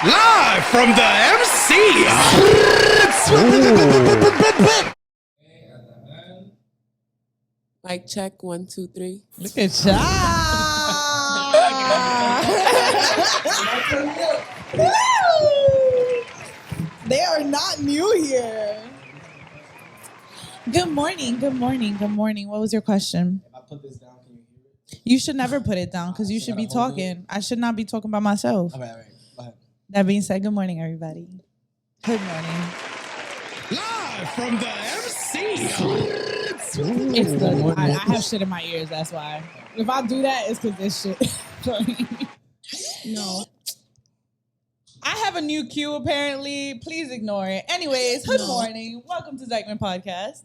Live from the MC. Mic check, 1, 2, 3. Look at y'all. They are not new here. Good morning. What was your question? If I put this down, can you hear it? You should never put it down because you should be talking. I should not be talking by myself. All right. Go ahead. That being said, good morning, everybody. Good morning. Live from the MC. It's the, I have shit in my ears, that's why. If I do that, it's because this shit. No. I have a new cue, apparently. Please ignore it. Anyways, good morning. Welcome to Dyckman Podcast.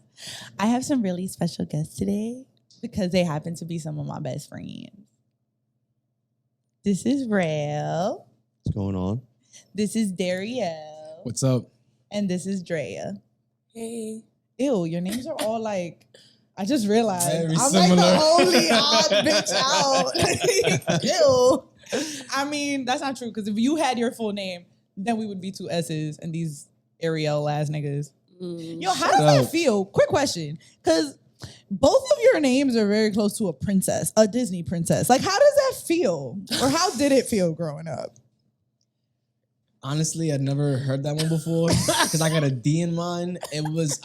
I have some really special guests today because they happen to be some of my best friends. This is Rael. What's going on? This is Darielle. What's up? And this is Drea. Hey. Ew, your names are all like, I just realized. Very I'm similar. like the only odd bitch out. Ew. I mean, that's not true, because if you had your full name, then we would be two S's and these Ariel ass niggas. Yo, how does that feel? Quick question. Because both of your names are very close to a princess, a Disney princess. Like, how does that feel? Or how did it feel growing up? Honestly, I'd never heard that one before because I got a D in mine. I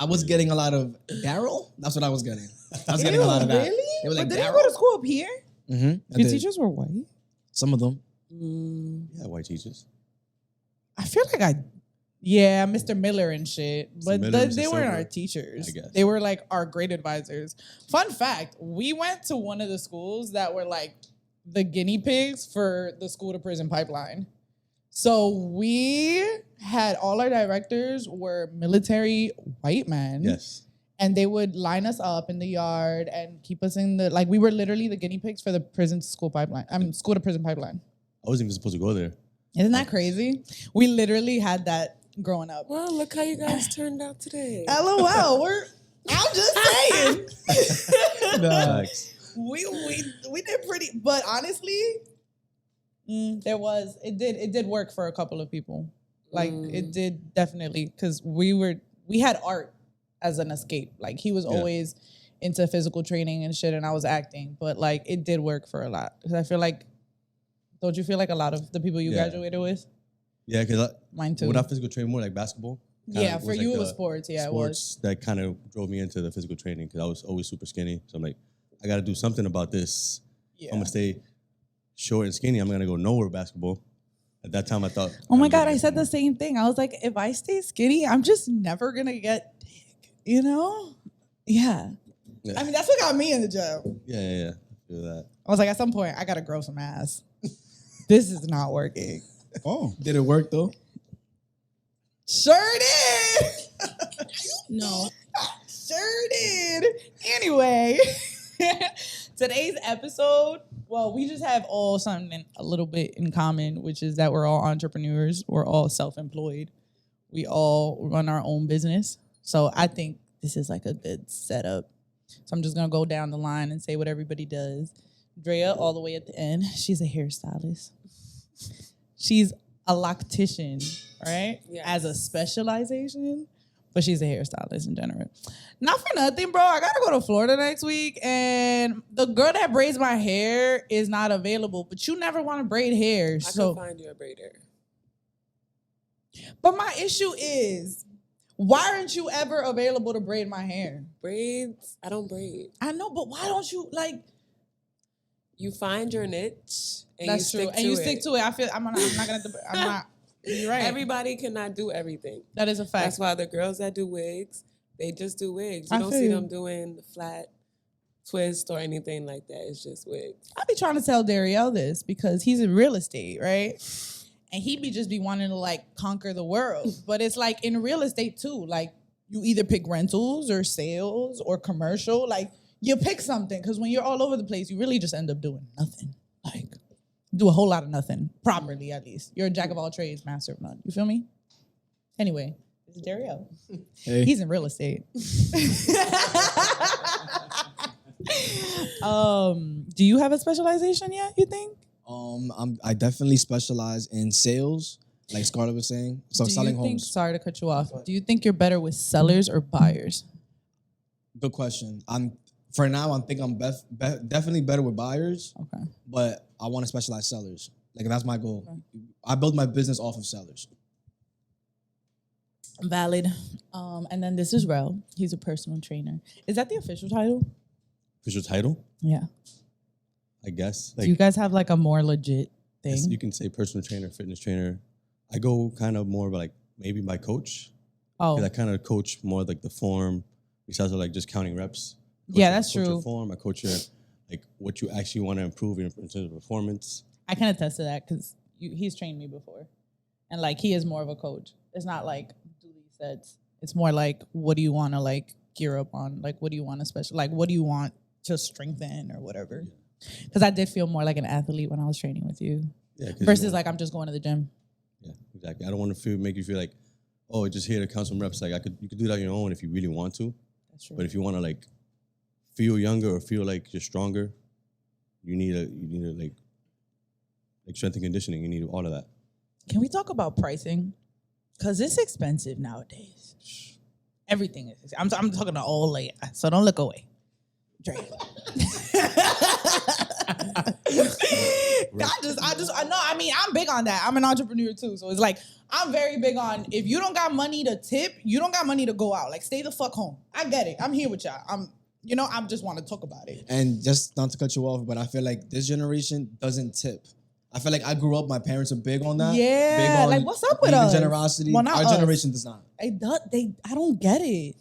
was getting a lot of Daryl. That's what I was getting. I was getting a lot of that. Really? They were like, but did you Daryl? go to school up here? Mm-hmm. Your teachers were white? Some of them. Yeah, white teachers. I feel like Mr. Miller and shit, but Miller, Mr. they weren't Silver, our teachers. I guess. They were like our grade advisors. Fun fact, we went to one of the schools that were like the guinea pigs for the school to prison pipeline. So we had all our directors were military white men. Yes. And they would line us up in the yard and keep us in the, like, we were literally the guinea pigs for the prison to school pipeline. School to prison pipeline. I wasn't even supposed to go there. Isn't that crazy? We literally had that growing up. Well, look how you guys turned out today. LOL. I'm just saying. Facts. we did pretty, but honestly, it did work for a couple of people. Like it did definitely, because we had art as an escape. Like he was always into physical training and shit, and I was acting, but like it did work for a lot. Because I feel like, don't you feel like a lot of the people you graduated with? Yeah, because Mine too. when I physical train more like basketball. Yeah, for you it was sports. Yeah, it was. Sports that kind of drove me into the physical training because I was always super skinny. So I'm like, I got to do something about this. Yeah. I'm going to stay short and skinny. I'm going to go nowhere with basketball. At that time, I thought. Oh my God, I said the same thing. I was like, if I stay skinny, I'm just never going to get dick, you know? Yeah. I mean, that's what got me in the job. Yeah. I feel that. I was like, at some point, I got to grow some ass. This is not working. Oh, did it work though? Sure did. No. Sure did. Anyway, today's episode, well, we just have all something a little bit in common, which is that we're all entrepreneurs. We're all self-employed. We all run our own business. So I think this is like a good setup. So I'm just going to go down the line and say what everybody does. Drea, all the way at the end, she's a hairstylist. She's a loctician, right? Yes. As a specialization, but she's a hairstylist in general. Not for nothing, bro. I got to go to Florida next week, and the girl that braids my hair is not available, but you never want to braid hair. I can find you a braider. But my issue is, why aren't you ever available to braid my hair? Braids? I don't braid. I know, but why don't you, like... You find your niche and That's you true. stick And to you it. stick to it. I feel I'm not gonna. You're right. Everybody cannot do everything. That is a fact. That's why the girls that do wigs, they just do wigs. You I don't feel see you. them doing the flat twist or anything like that. It's just wigs. I be trying to tell Darielle this because he's in real estate, right? And he be wanting to like conquer the world. But it's like in real estate too. Like you either pick rentals or sales or commercial. Like you pick something, because when you're all over the place, you really just end up doing nothing. Like do a whole lot of nothing, properly at least. You're a jack of all trades, master of none. You feel me? Anyway, this is Darielle. Hey. He's in real estate. Do you have a specialization yet, you think? I definitely specialize in sales. like Scarlett was saying. So Do selling you think, homes. sorry to cut you off. Do you think you're better with sellers or buyers? Good question. For now, I'm definitely better with buyers, Okay. but I want to specialize sellers. Like that's my goal. I build my business off of sellers. Valid. And then this is Rel. He's a personal trainer. Is that the official title? Official title, Yeah. I guess. Do you guys have like a more legit Yes, thing? you can say personal trainer, fitness trainer. I go kind of more like maybe my coach. Oh, 'Cause I kind of coach more like the form, besides like just counting reps. Yeah, I that's coach your true. form. I coach your like what you actually want to improve in terms of performance. I can attest to that because he's trained me before. And like he is more of a coach. It's not like do these sets. It's more like what do you want to like gear up on? Like what do you want to special? Like what do you want to strengthen or whatever? Because I did feel more like an athlete when I was training with you Yeah, versus like I'm just going to the gym. Yeah, exactly. I don't want to make you feel like, oh, just here to count some reps. Like you could do that on your own if you really want to. That's true. But if you want to like feel younger or feel like you're stronger, you need a like strength and conditioning. You need all of that. Can we talk about pricing? Because it's expensive nowadays. Everything is. I'm talking to all late, so don't look away. Dre. I mean, I'm big on that. I'm an entrepreneur too. So it's like, I'm very big on if you don't got money to tip, you don't got money to go out. Like, stay the fuck home. I get it. I'm here with y'all. I just want to talk about it. And just not to cut you off, but I feel like this generation doesn't tip. I feel like I grew up, my parents are big on that. Yeah, Big on like, what's up with leaving us? generosity. Well, not Our us. generation does not. I don't get it.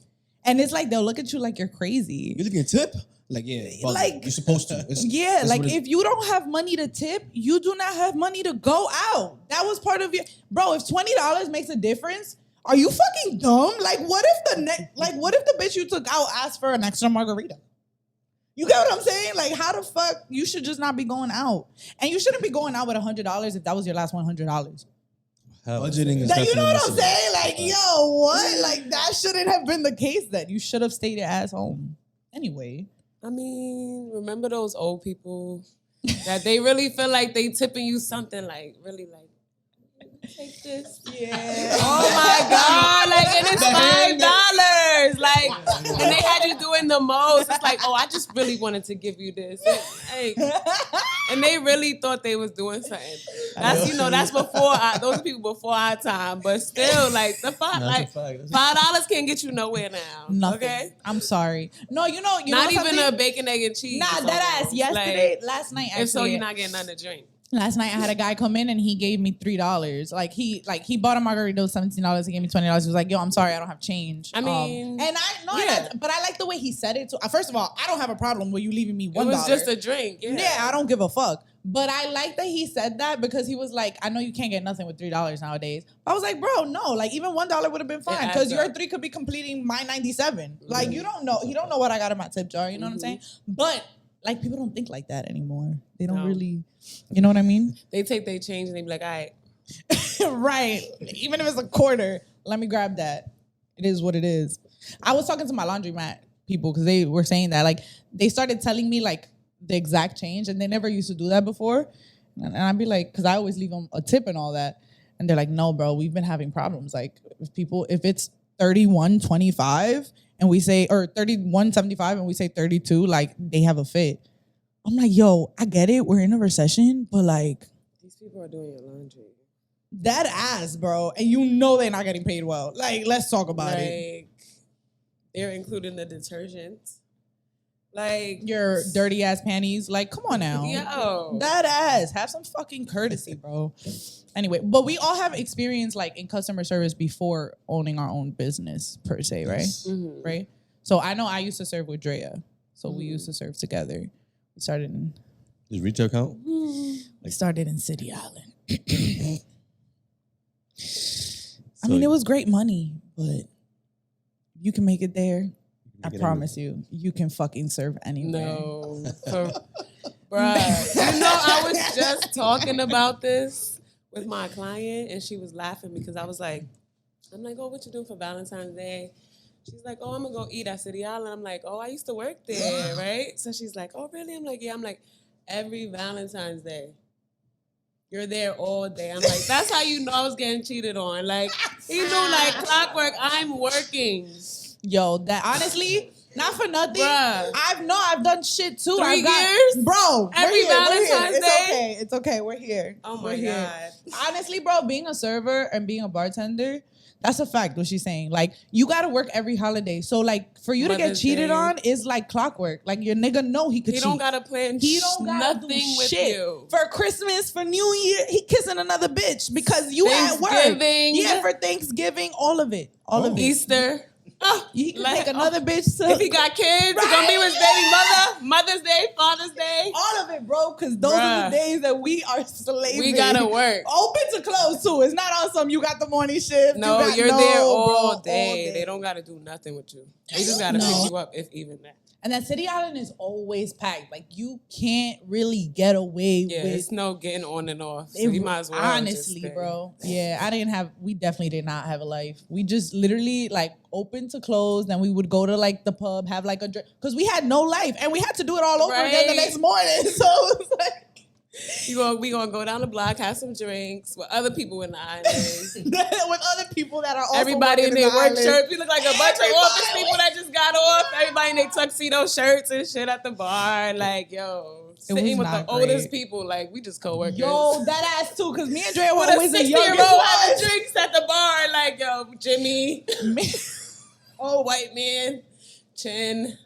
And it's like, they'll look at you like you're crazy. You looking at tip? Like, yeah, but Like- you're supposed to. Yeah, it's like what it- if you don't have money to tip, you do not have money to go out. That was part of your bro. If $20 makes a difference, are you fucking dumb? Like, what if the bitch you took out asked for an extra margarita? You get what I'm saying? Like, how the fuck you should just not be going out, and you shouldn't be going out with $100 if that was your last $100. Hell, Budgeting is Like, you know what I'm definitely saying? Like, yo, what? Like, that shouldn't have been the case. Then you should have stayed your ass home. Anyway. I mean, remember those old people that they really feel like they tipping you something like really like take this. Yeah. Oh my God! Like, and it's $5. Like, and they had you doing the most. It's like, oh, I just really wanted to give you this. Like, and they really thought they was doing something. That's that's before those people before our time. But still, like the $5 can't get you nowhere now. Nothing. Okay. I'm sorry. No, you know Not even something? a bacon, egg, and cheese. Nah, that ass. Yesterday, last night. Actually, If so, you're not getting nothing to drink. Last night I had a guy come in and he gave me $3. Like he bought a margarita, $17. He gave me $20. He was like, "Yo, I'm sorry, I don't have change." I mean, and I know, yeah. but I like the way he said it too. First of all, I don't have a problem with you leaving me $1. It was just a drink. Yeah, I don't give a fuck. But I like that he said that because he was like, I know you can't get nothing with $3 nowadays. I was like, bro, no, like even $1 would have been fine because your 3 could be completing my 97. Like you don't know, he don't know what I got in my tip jar. You know what I'm saying? But like people don't think like that anymore. They don't really, you know what I mean? They take their change and they be like, all right. Right. Even if it's a quarter, let me grab that. It is what it is. I was talking to my laundromat people because they were saying that like they started telling me like the exact change and they never used to do that before. And I'd be like, because I always leave them a tip and all that. And they're like, no, bro, we've been having problems. Like if it's 31.25 and we say, or 31.75 and we say 32, like they have a fit. I'm like, yo, I get it. We're in a recession, but like, These people are doing your laundry. that ass, bro. And you know they're not getting paid well. Like, let's talk about it. They're including the detergent. Like Your dirty ass panties. Like, come on now. Yo. That ass. Have some fucking courtesy, bro. Anyway, but we all have experience like in customer service before owning our own business per se, right? Mhm. Right? So I know I used to serve with Drea. So we used to serve together. We started in Does retail count? City Island. I mean, it was great money, but you can make it there. I promise you can fucking serve anywhere. No. Bruh. You know, I was just talking about this with my client and she was laughing because I was like, I'm like, oh, what you doing for Valentine's Day? She's like, oh, I'm going to go eat at City Island. I'm like, oh, I used to work there, right? So she's like, oh, really? I'm like, yeah. I'm like, every Valentine's Day. You're there all day. I'm like, that's how you know I was getting cheated on. Like, he knew like clockwork, I'm working. Yo, that honestly, not for nothing. Bruh. I've done shit too. 3 I've got, years? bro. Every we're here, we're here. Valentine's It's Day? okay. It's okay. We're here. Oh my We're here. God. Honestly, bro, being a server and being a bartender, that's a fact. What she's saying, like, you gotta work every holiday. So, like, for you to get Mother's cheated Day. on is like clockwork. Like, your nigga know he could He cheat. don't gotta plan He don't gotta nothing do with shit. you. For Christmas, for New Year, he kissing another bitch because you at work. Thanksgiving. Yeah, for Thanksgiving, all of it. All of it. Easter. Oh, You can like, take another bitch to if he got kids, he gonna be with his baby mother, Mother's Day, Father's Day. all of it, bro, because those are the Bruh. days that we are slaving. We gotta work. Open to close too. It's not on some you got the morning shift. No, you got, you're no, there bro, all day. day. They don't gotta do nothing with you. They just gotta No. pick you up, if even that. And that City Island is always packed. Like you can't really get away Yeah, with. it's no getting on and off. So It- you might as well. honestly, just stay. bro. Yeah, we definitely did not have a life. We just literally like open to close. Then we would go to like the pub, have like a drink. Because we had no life. And we had to do it all over again the Right. next morning. So it was like. We gonna go down the block, have some drinks with other people in the island. with other people that are also Everybody in working their the work island. shirts. We look like a bunch of Everybody. office people that just got off. Everybody in their tuxedo shirts and shit at the bar. Like, yo, sitting was with the not oldest great. people. Like, we just co-workers. Yo, that ass too, because me and Dre were with a always the 60-year-old youngest having ones. drinks at the bar. Like, yo, Jimmy, old white man, Chin.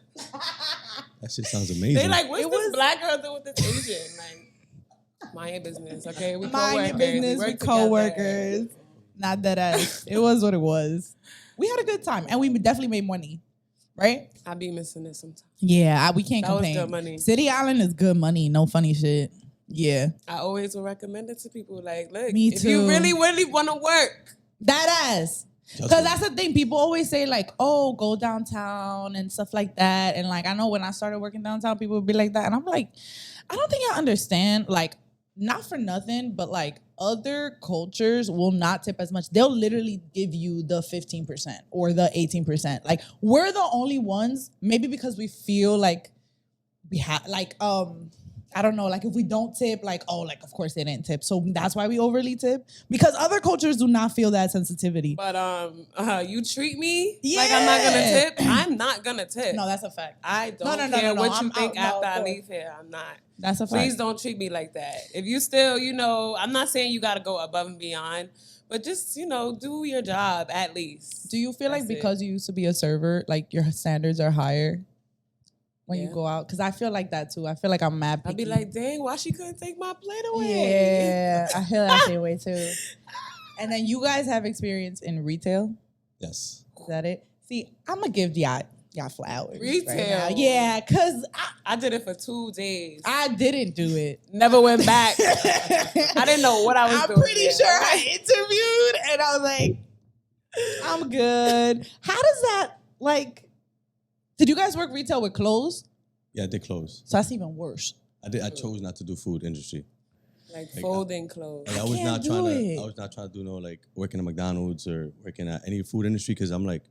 That shit sounds amazing. They like, what's It this was- black girl doing with this Asian? Like, mind your business, okay? We Mind your co-workers. business work with together. co-workers. Not that ass. It was what it was. We had a good time, and we definitely made money, right? I be missing this sometimes. Yeah, we can't That was complain. good money. City Island is good money. No funny shit. Yeah, I always will recommend it to people. Like, look, Me if you too. really want to work, that ass. Because that's the thing. People always say like, "Oh, go downtown" and stuff like that. And like, I know when I started working downtown, people would be like that, and I'm like, I don't think I understand. Like, not for nothing, but like other cultures will not tip as much. They'll literally give you the 15% or the 18%. Like, we're the only ones, maybe because we feel like we have like I don't know, like if we don't tip, like, oh, like of course they didn't tip. So that's why we overly tip. Because other cultures do not feel that sensitivity. but you treat me like I'm not gonna Yeah. tip. I'm not gonna tip. No, that's a fact. I don't No, care what you I'm think out. after No, I no. leave here. I'm not. That's a fact. Please don't treat me like that. If you still, I'm not saying you got to go above and beyond, but just, do your job at least. Do you feel like That's it. because you used to be a server, like your standards are higher when you Yeah. go out? Because I feel like that too. I feel like I'm mad picky. I'd be like, dang, why she couldn't take my plate away? yeah, I feel that same way too. And then you guys have experience in retail. Yes. Is that it? See, I'm gonna give y'all flowers. Retail. Right now. Yeah, because I did it for 2 days. I didn't do it. Never went back. I didn't know what I was I'm doing. pretty there. sure I interviewed and I was like, I'm good. How does that, like, did you guys work retail with clothes? Yeah, I did close. So that's even worse. I chose not to do food industry. Like folding clothes. Like, I was can't not do trying it. to. I was not trying to do no like working at McDonald's or working at any food industry because I'm like,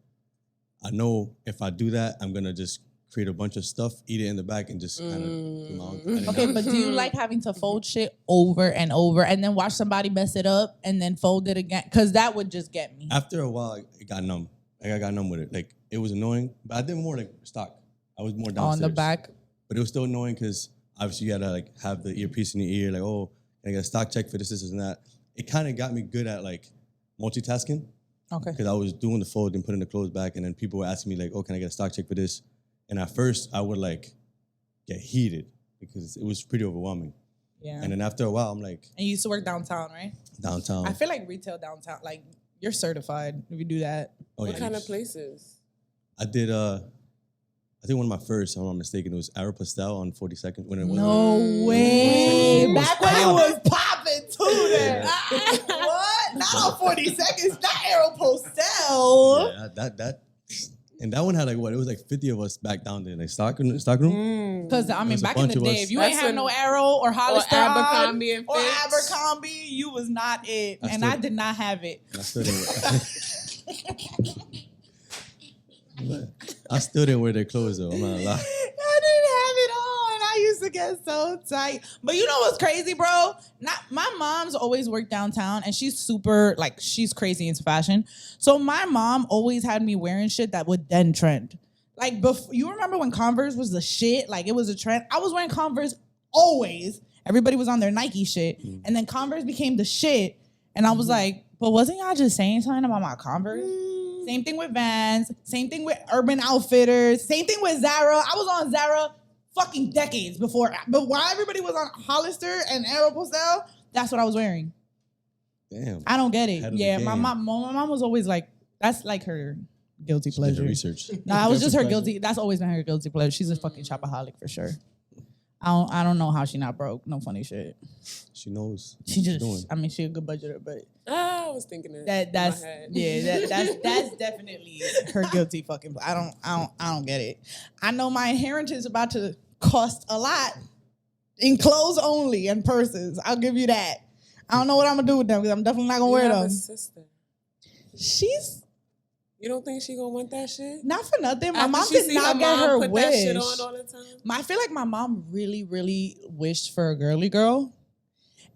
I know if I do that, I'm gonna just create a bunch of stuff, eat it in the back, and just kind of do my own. I didn't Okay, know. but do you like having to fold shit over and over and then watch somebody mess it up and then fold it again? Because that would just get me. After a while, it got numb. Like I got numb with it. Like it was annoying, but I did more like stock. I was more downstairs. On the back. But it was still annoying because obviously you gotta like have the earpiece in your ear, like, oh, I got a stock check for this, and that. It kind of got me good at like multitasking Okay. because I was doing the fold and putting the clothes back, and then people were asking me like, oh, can I get a stock check for this? And at first I would like get heated because it was pretty overwhelming. Yeah. And then after a while, I'm like And you used to work downtown, right? downtown. I feel like retail downtown, like you're certified if you do that. Oh, What yeah, kind you- of places? I did. I think one of my first, if I'm not mistaken, it was Aeropostale on 42nd. When it was No way. It was Back when it popping. was popping too then. What? Not on 40 seconds. Not Aeropostale. Yeah, that. And that one had like what? It was like 50 of us back down there, like stock room. Because I mean, There's a back in bunch the of day, us. if you That's ain't have when- no Arrow or Hollister Abercrombie and or Fitch. Abercrombie, you was not it. I And I still- did not have it. And I still didn't. I still didn't wear their clothes though. I'm not gonna lie. I didn't have it on. I used to get so tight. But you know what's crazy, bro? My mom's always worked downtown, and she's super, like, she's crazy into fashion. So my mom always had me wearing shit that would then trend. Like, you remember when Converse was the shit? Like, it was a trend. I was wearing Converse always. Everybody was on their Nike shit. And then Converse became the shit. And I was like, but wasn't y'all just saying something about my Converse? Same thing with Vans. Same thing with Urban Outfitters. Same thing with Zara. I was on Zara fucking decades before. But while everybody was on Hollister and Aeropostale, that's what I was wearing. Damn. I don't get it. Head of the Yeah, my game. mom was always like, that's like her guilty She did her pleasure. research. No, that was just her Guilty pleasure. guilty. That's always been her guilty pleasure. She's a fucking shopaholic for sure. I don't know how she not broke. No funny shit. She knows. what She she's just, doing. I mean, she a good budgeter, but I was thinking that's in my head. yeah, that's definitely her guilty fucking. I don't get it. I know my inheritance is about to cost a lot in clothes only and purses. I'll give you that. I don't know what I'm gonna do with them because I'm definitely not gonna You wear have them. a sister. You don't think she gonna want that shit? Not for nothing. My After mom she did see not her get mom her put wish. that shit on all the time. I feel like my mom really, really wished for a girly girl.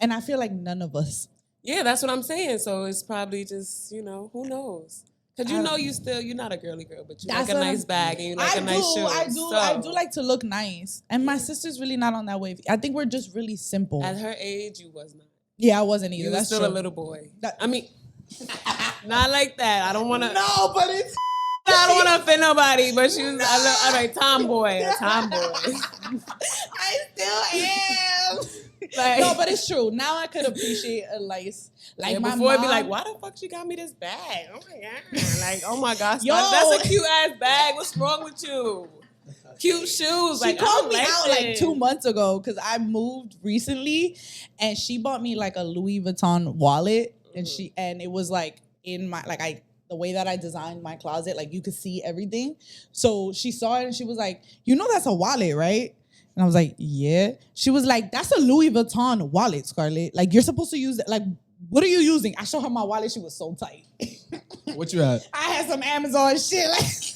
And I feel like none of us. Yeah, that's what I'm saying. So it's probably just, who knows? Because you're not a girly girl, but you like That's a what nice I'm- bag and you like a nice shoe. I do like to look nice. And my sister's really not on that wave. I think we're just really simple. At her age, you was not. Yeah, I wasn't either. You were That's still true. a little boy. That- I mean, not like that. I don't want to. No, but it's I don't want to offend nobody, but she was all right, tomboy, a tomboy. I still am. Like, No, but it's true. Now I could appreciate a nice, like yeah, my before mom. it'd be like, why the fuck she got me this bag? Oh my god! Like, oh my gosh, Yo. that's a cute ass bag. What's wrong with you? Cute shoes. She Like, called me I don't out like like this. 2 months ago because I moved recently, and she bought me like a Louis Vuitton wallet, and it was like in my the way that I designed my closet, like you could see everything. So she saw it and she was like, that's a wallet, right? And I was like, yeah. She was like, that's a Louis Vuitton wallet, Scarlett. Like you're supposed to use it. Like, what are you using? I showed her my wallet. She was so tight. What you had? I had some Amazon shit. Like, she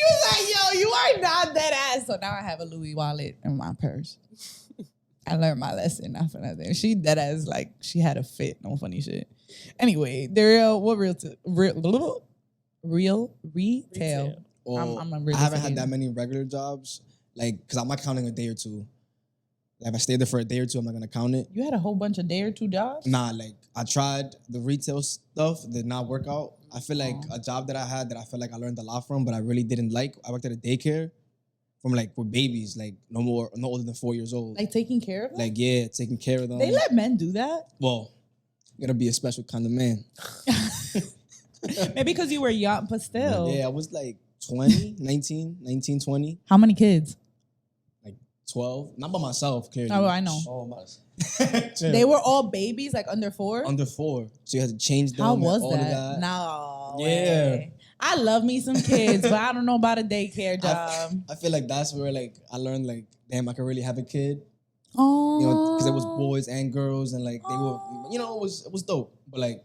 was like, yo, you are not that ass. So now I have a Louis wallet in my purse. I learned my lesson, not for nothing. She dead ass, like, she had a fit. No funny shit. Anyway, what real retail. Or I'm a I real haven't estate had that many regular jobs, like, because I'm not counting a day or two. Like, if I stay there for a day or two, I'm not gonna count it. You had a whole bunch of day or two jobs? Nah, like I tried the retail stuff, did not work out. I feel like a job that I had that I felt like I learned a lot from, but I really didn't like. I worked at a daycare from like with babies, like no older than 4 years old. Like taking care of them? Like yeah, taking care of them. They let men do that? Well, you gotta be a special kind of man. Maybe because you were young, but still. Yeah, I was like 20, 19, 20, How many kids? like 12. Not by myself, clearly. Oh, I know. Oh, my. Chill. They were all babies, like under 4? under 4. So you had to change them. How and was all of that? No. Yeah. way. I love me some kids, but I don't know about a daycare job. I feel like that's where like I learned like, damn, I could really have a kid. Oh. You know, because it was boys and girls, and like they were, it was dope. But like,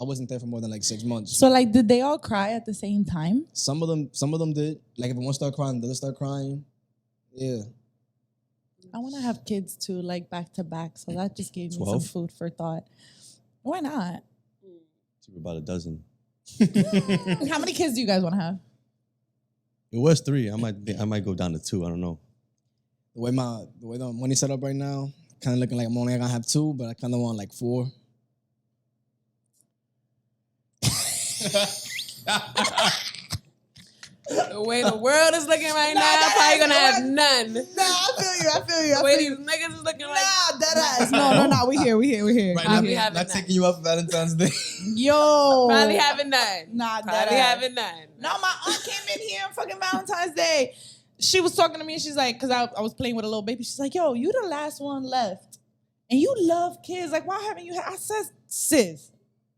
I wasn't there for more than like 6 months. So like, did they all cry at the same time? Some of them did. Like if one start crying, the other start crying. Yeah. I want to have kids too, like back to back. So that just gave me 12? some food for thought. Why not? She about a dozen. How many kids do you guys want to have? It was 3. I might go down to 2. I don't know. The way the money set up right now, kind of looking like I'm only gonna have 2, but I kind of want like 4. The way the world is looking right now, probably gonna have none. No, I feel you. The way these niggas is looking like. Nah, that ass. No, we here. Right I'll now, be having not that. taking you up for Valentine's Day. Yo. Probably having none. Nah, that Probably ass. having none. No, my aunt came in here on fucking Valentine's Day. She was talking to me and she's like, because I was playing with a little baby. She's like, yo, you the last one left. And you love kids. Like, why haven't you I said, sis,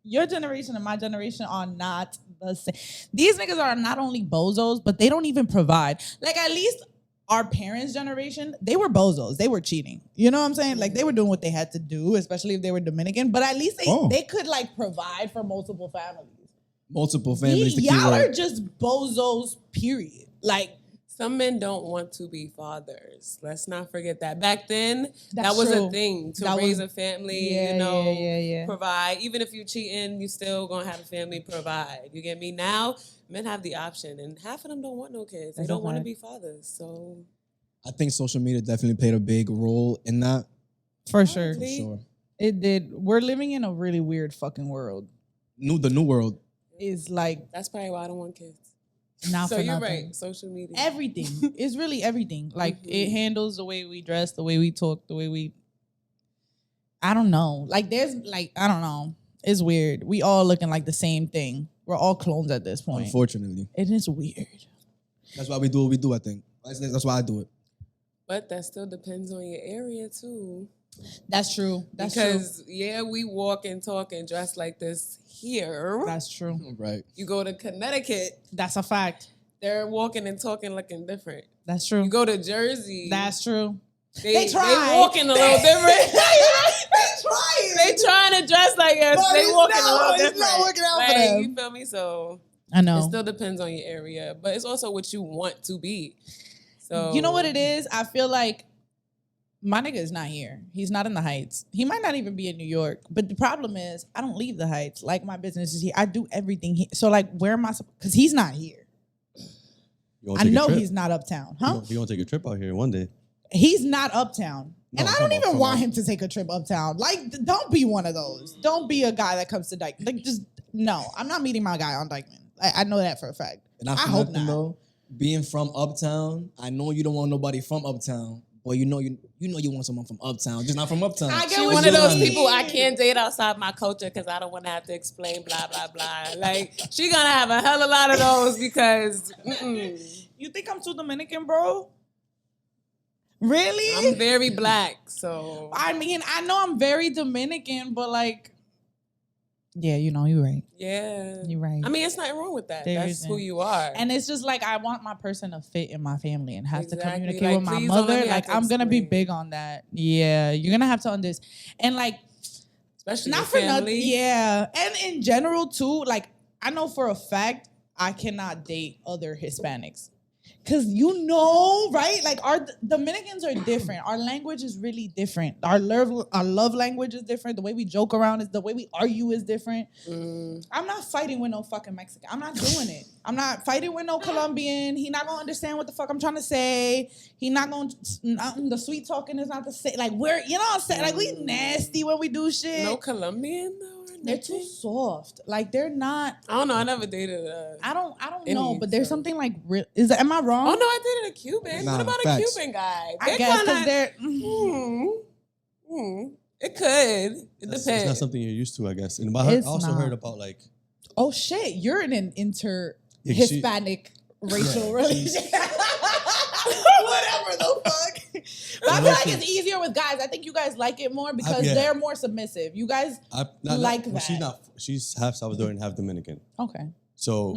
your generation and my generation are not the same. These niggas are not only bozos, but they don't even provide. Like, at least our parents' generation, they were bozos. They were cheating. You know what I'm saying? Like, they were doing what they had to do, especially if they were Dominican. But at least they could, like, provide for multiple families. Multiple families. The key Y'all word. are just bozos, period. Like, Some men don't want to be fathers. Let's not forget that. Back then, That's that was true. a thing to That raise was- a family, Yeah. provide. Even if you're cheating, you still gonna have a family provide. You get me? Now, men have the option, and half of them don't want no kids. They That's don't a want to fact. be fathers. So, I think social media definitely played a big role in that. For sure. For sure. It did. We're living in a really weird fucking world. The new world. It's like that's probably why I don't want kids. not So for you're nothing. right. Social media. Everything. It's really everything. Like it handles the way we dress, the way we talk, the way we. I don't know. Like there's like I don't know. It's weird. We all looking like the same thing. We're all clones at this point. Unfortunately, It is weird. that's why we do what we do. I think that's why I do it. But that still depends on your area too. That's true. That's true. Because we walk and talk and dress like this here. That's true. Right. You go to Connecticut, That's a fact. they're walking and talking looking different. That's true. You go to Jersey, That's true. they try. They walking a little different. They trying to dress like us. But They it's walking not- a little it's different. not working out for Like, them. you feel me? So I know. it still depends on your area, but it's also what you want to be. So You know what it is? I feel like my nigga is not here. He's not in the Heights. He might not even be in New York. But the problem is, I don't leave the Heights. Like, my business is here. I do everything here. So, like, where am I? Because he's not here. You wanna I take a know trip? he's not uptown. Huh? You gonna take a trip out here one day? He's not uptown. No, And I come don't on, even come want on. him to take a trip uptown. Like, don't be one of those. Don't be a guy that comes to Dyckman. Like, just, no. I'm not meeting my guy on Dyckman. I know that for a fact. And I for hope nothing, not. though, being from uptown, I know you don't want nobody from uptown, but you know you want someone from uptown, just not from uptown. I get She what one you of those mean. people I can't date outside my culture because I don't want to have to explain blah blah blah. Like she gonna have a hell of a lot of those because You think I'm too Dominican, bro? Really? I'm very black. So I mean, I know I'm very Dominican, but like, yeah, you know, you're right. yeah, You're right. I mean, it's nothing wrong with that. There That's isn't. who you are. And it's just like I want my person to fit in my family and have to Exactly. communicate Like, with my please don't let mother. me have Like to I'm gonna be explain. big on that. Yeah, you're gonna have to understand. And like, Especially not your for nothing. family. Yeah, and in general too. Like I know for a fact I cannot date other Hispanics. Cause you know, right? Like our Dominicans are different. Our language is really different. Our love language is different. The way we joke around is the way we argue is different. I'm not fighting with no fucking Mexican. I'm not doing it. I'm not fighting with no Colombian. He not gonna understand what the fuck I'm trying to say. He not gonna the sweet talking is not the same. Like we're you know what I'm saying? Like we nasty when we do shit. No Colombian though. Or They're too nothing? soft. Like they're not. I don't know. I never dated. I don't Any, know. But there's so. something like real. Am I wrong? Oh no, I dated a Cuban. Nah, What about facts. a Cuban guy? I guess because kinda- they're. It could. It It's depends. not something you're used to, I guess. And I It's also not. heard about like Oh shit! You're in an Yeah, she- Hispanic racial relationship. Whatever the fuck. But I feel like it's easier with guys. I think you guys like it more because yeah. they're more submissive. You guys like well, she's that. not. She's half Salvadorian, half Dominican. okay. So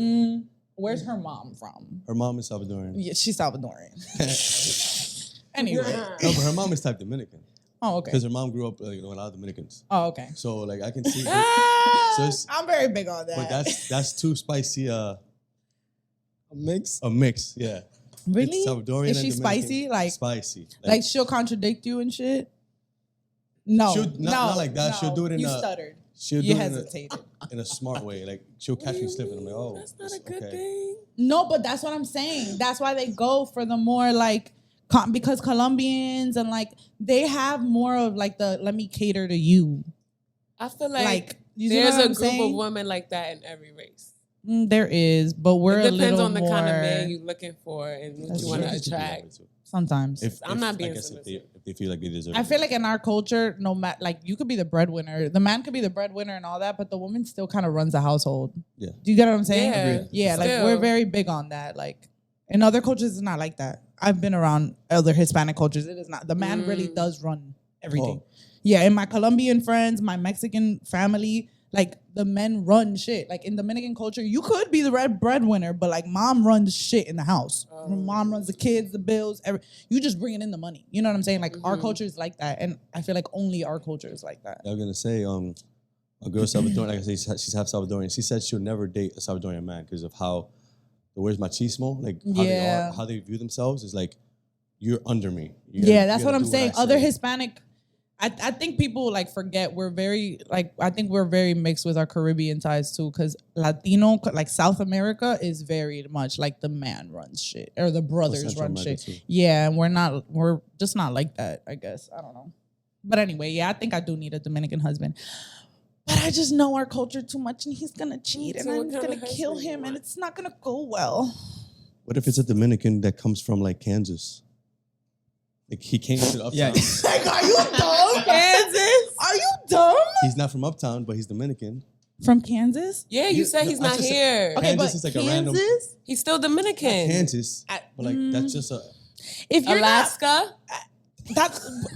Where's her mom from? her mom is Salvadorian. Yeah, she's Salvadorian. Anyway. No, but her mom is type Dominican Oh, okay. because her mom grew up like, with a lot of Dominicans. Oh, okay. So like I can see. so it's, I'm very big on that. but that's too spicy. A mix. A mix. Yeah. really? It's Salvadorian Is and she Dominican. spicy? Like Spicy. like she'll contradict you and shit? No. Not like that. She'll do it in you a- stuttered. she'll You do it hesitated. in a smart way. Like she'll catch me slipping. I'm like, oh, That's not a it's good okay. thing. No, but that's what I'm saying. That's why they go for the more like because Colombians and like they have more of like the let me cater to you. I feel like You see there's what a I'm group saying? of women like that in every race. There is, but we're It a depends little on the more. kind of man you're looking for and what That's you want to true. attract. Sometimes I'm not being I guess submissive. if they feel like they deserve. I it. feel like in our culture, no matter like you could be the breadwinner, the man could be the breadwinner and all that, but the woman still kind of runs the household. Yeah. Do you get what I'm saying? Yeah. Agreed. Yeah, like Still. we're very big on that. Like in other cultures, it's not like that. I've been around other Hispanic cultures. It is not. The man really does run everything. Oh. Yeah, in my Colombian friends, my Mexican family, like the men run shit. Like in Dominican culture, you could be the breadwinner, but like mom runs shit in the house. Mom runs the kids, the bills. You just bringing in the money. You know what I'm saying? Like our culture is like that, and I feel like only our culture is like that. I was gonna say, a girl Salvadorian, like I say, she's half Salvadorian. She said she'll never date a Salvadorian man because of how the words machismo, like Yeah. how they view themselves is like, you're under me. That's what I'm do saying. I Other say. Hispanic, I think people like forget we're very like, I think we're very mixed with our Caribbean ties too, because Latino, like South America is very much like the man runs shit or the brothers Central run America shit. too. Yeah, and we're just not like that, I guess. I don't know. But anyway, yeah, I think I do need a Dominican husband. But I just know our culture too much and he's gonna cheat and So what I'm kind gonna of kill husband you him and want? it's not gonna go well. What if it's a Dominican that comes from like Kansas? Like he came to Uptown. Yeah. Like, are you dumb? Kansas? Are you dumb? He's not from Uptown, but he's Dominican. From Kansas? Yeah, you said he's I not just said- here. Okay, Kansas but is like a Kansas? random- He's still Dominican. Kansas, but like that's just a. If you're Alaska.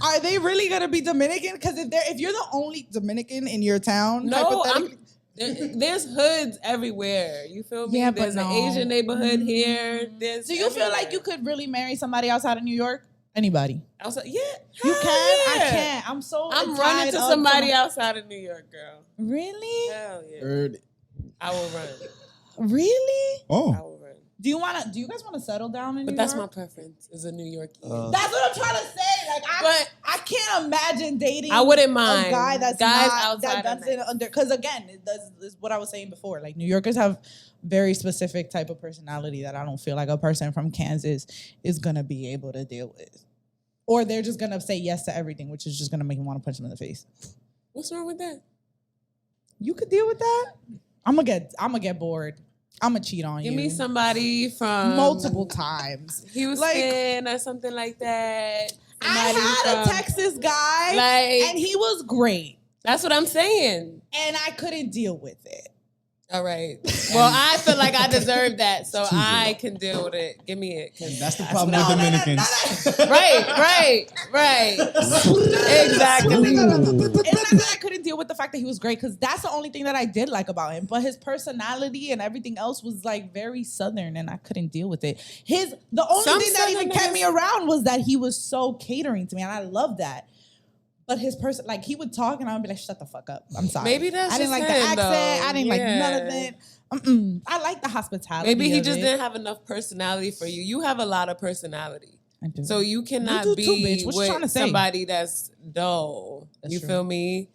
are they really gonna be Dominican? Because if you're the only Dominican in your town, No, hypothetically- there's hoods everywhere. You feel me? Yeah, but There's no. an Asian neighborhood here. There's do you feel like you could really marry somebody outside of New York? Anybody? outside? Yeah, You hell can? I yeah. can't. I'm I'm running tied to up somebody to- outside of New York, girl. Really? Hell yeah, Heard. I will run. Really? I Oh. will run. Do you guys want to settle down in But New that's my York? preference. Is a New Yorkie. That's what I'm trying to say. Like, But- I can't imagine dating. I wouldn't mind a guy that's guys not, outside that of doesn't that. under. Because again, this is what I was saying before. Like New Yorkers have very specific type of personality that I don't feel like a person from Kansas is gonna be able to deal with, or they're just gonna say yes to everything, which is just gonna make me want to punch them in the face. What's wrong with that? You could deal with that. I'm gonna get bored. I'm gonna cheat on Give you me somebody from multiple times. Houston or something like that. I Somebody had a from- Texas guy, Like- and he was great, That's what I'm saying. and I couldn't deal with it. All right. Well, I feel like I deserve that, so I can deal with it. Give me it. 'Cause That's the problem with No, Dominicans. right. Exactly. It's not that I couldn't deal with the fact that he was great, because that's the only thing that I did like about him. But his personality and everything else was like very Southern, and I couldn't deal with it. The only Some thing that even kept Southerners- me around was that he was so catering to me, and I love that. But his person, like he would talk, and I would be like, "Shut the fuck up." I'm sorry. Maybe that's I didn't just like the him, accent. though. I didn't like none of Yeah. it. I like the hospitality. Maybe he of just it. didn't have enough personality for you. You have a lot of personality. I do. So you cannot do be too, bitch. What you trying to with say? somebody that's dull. That's you true. feel me?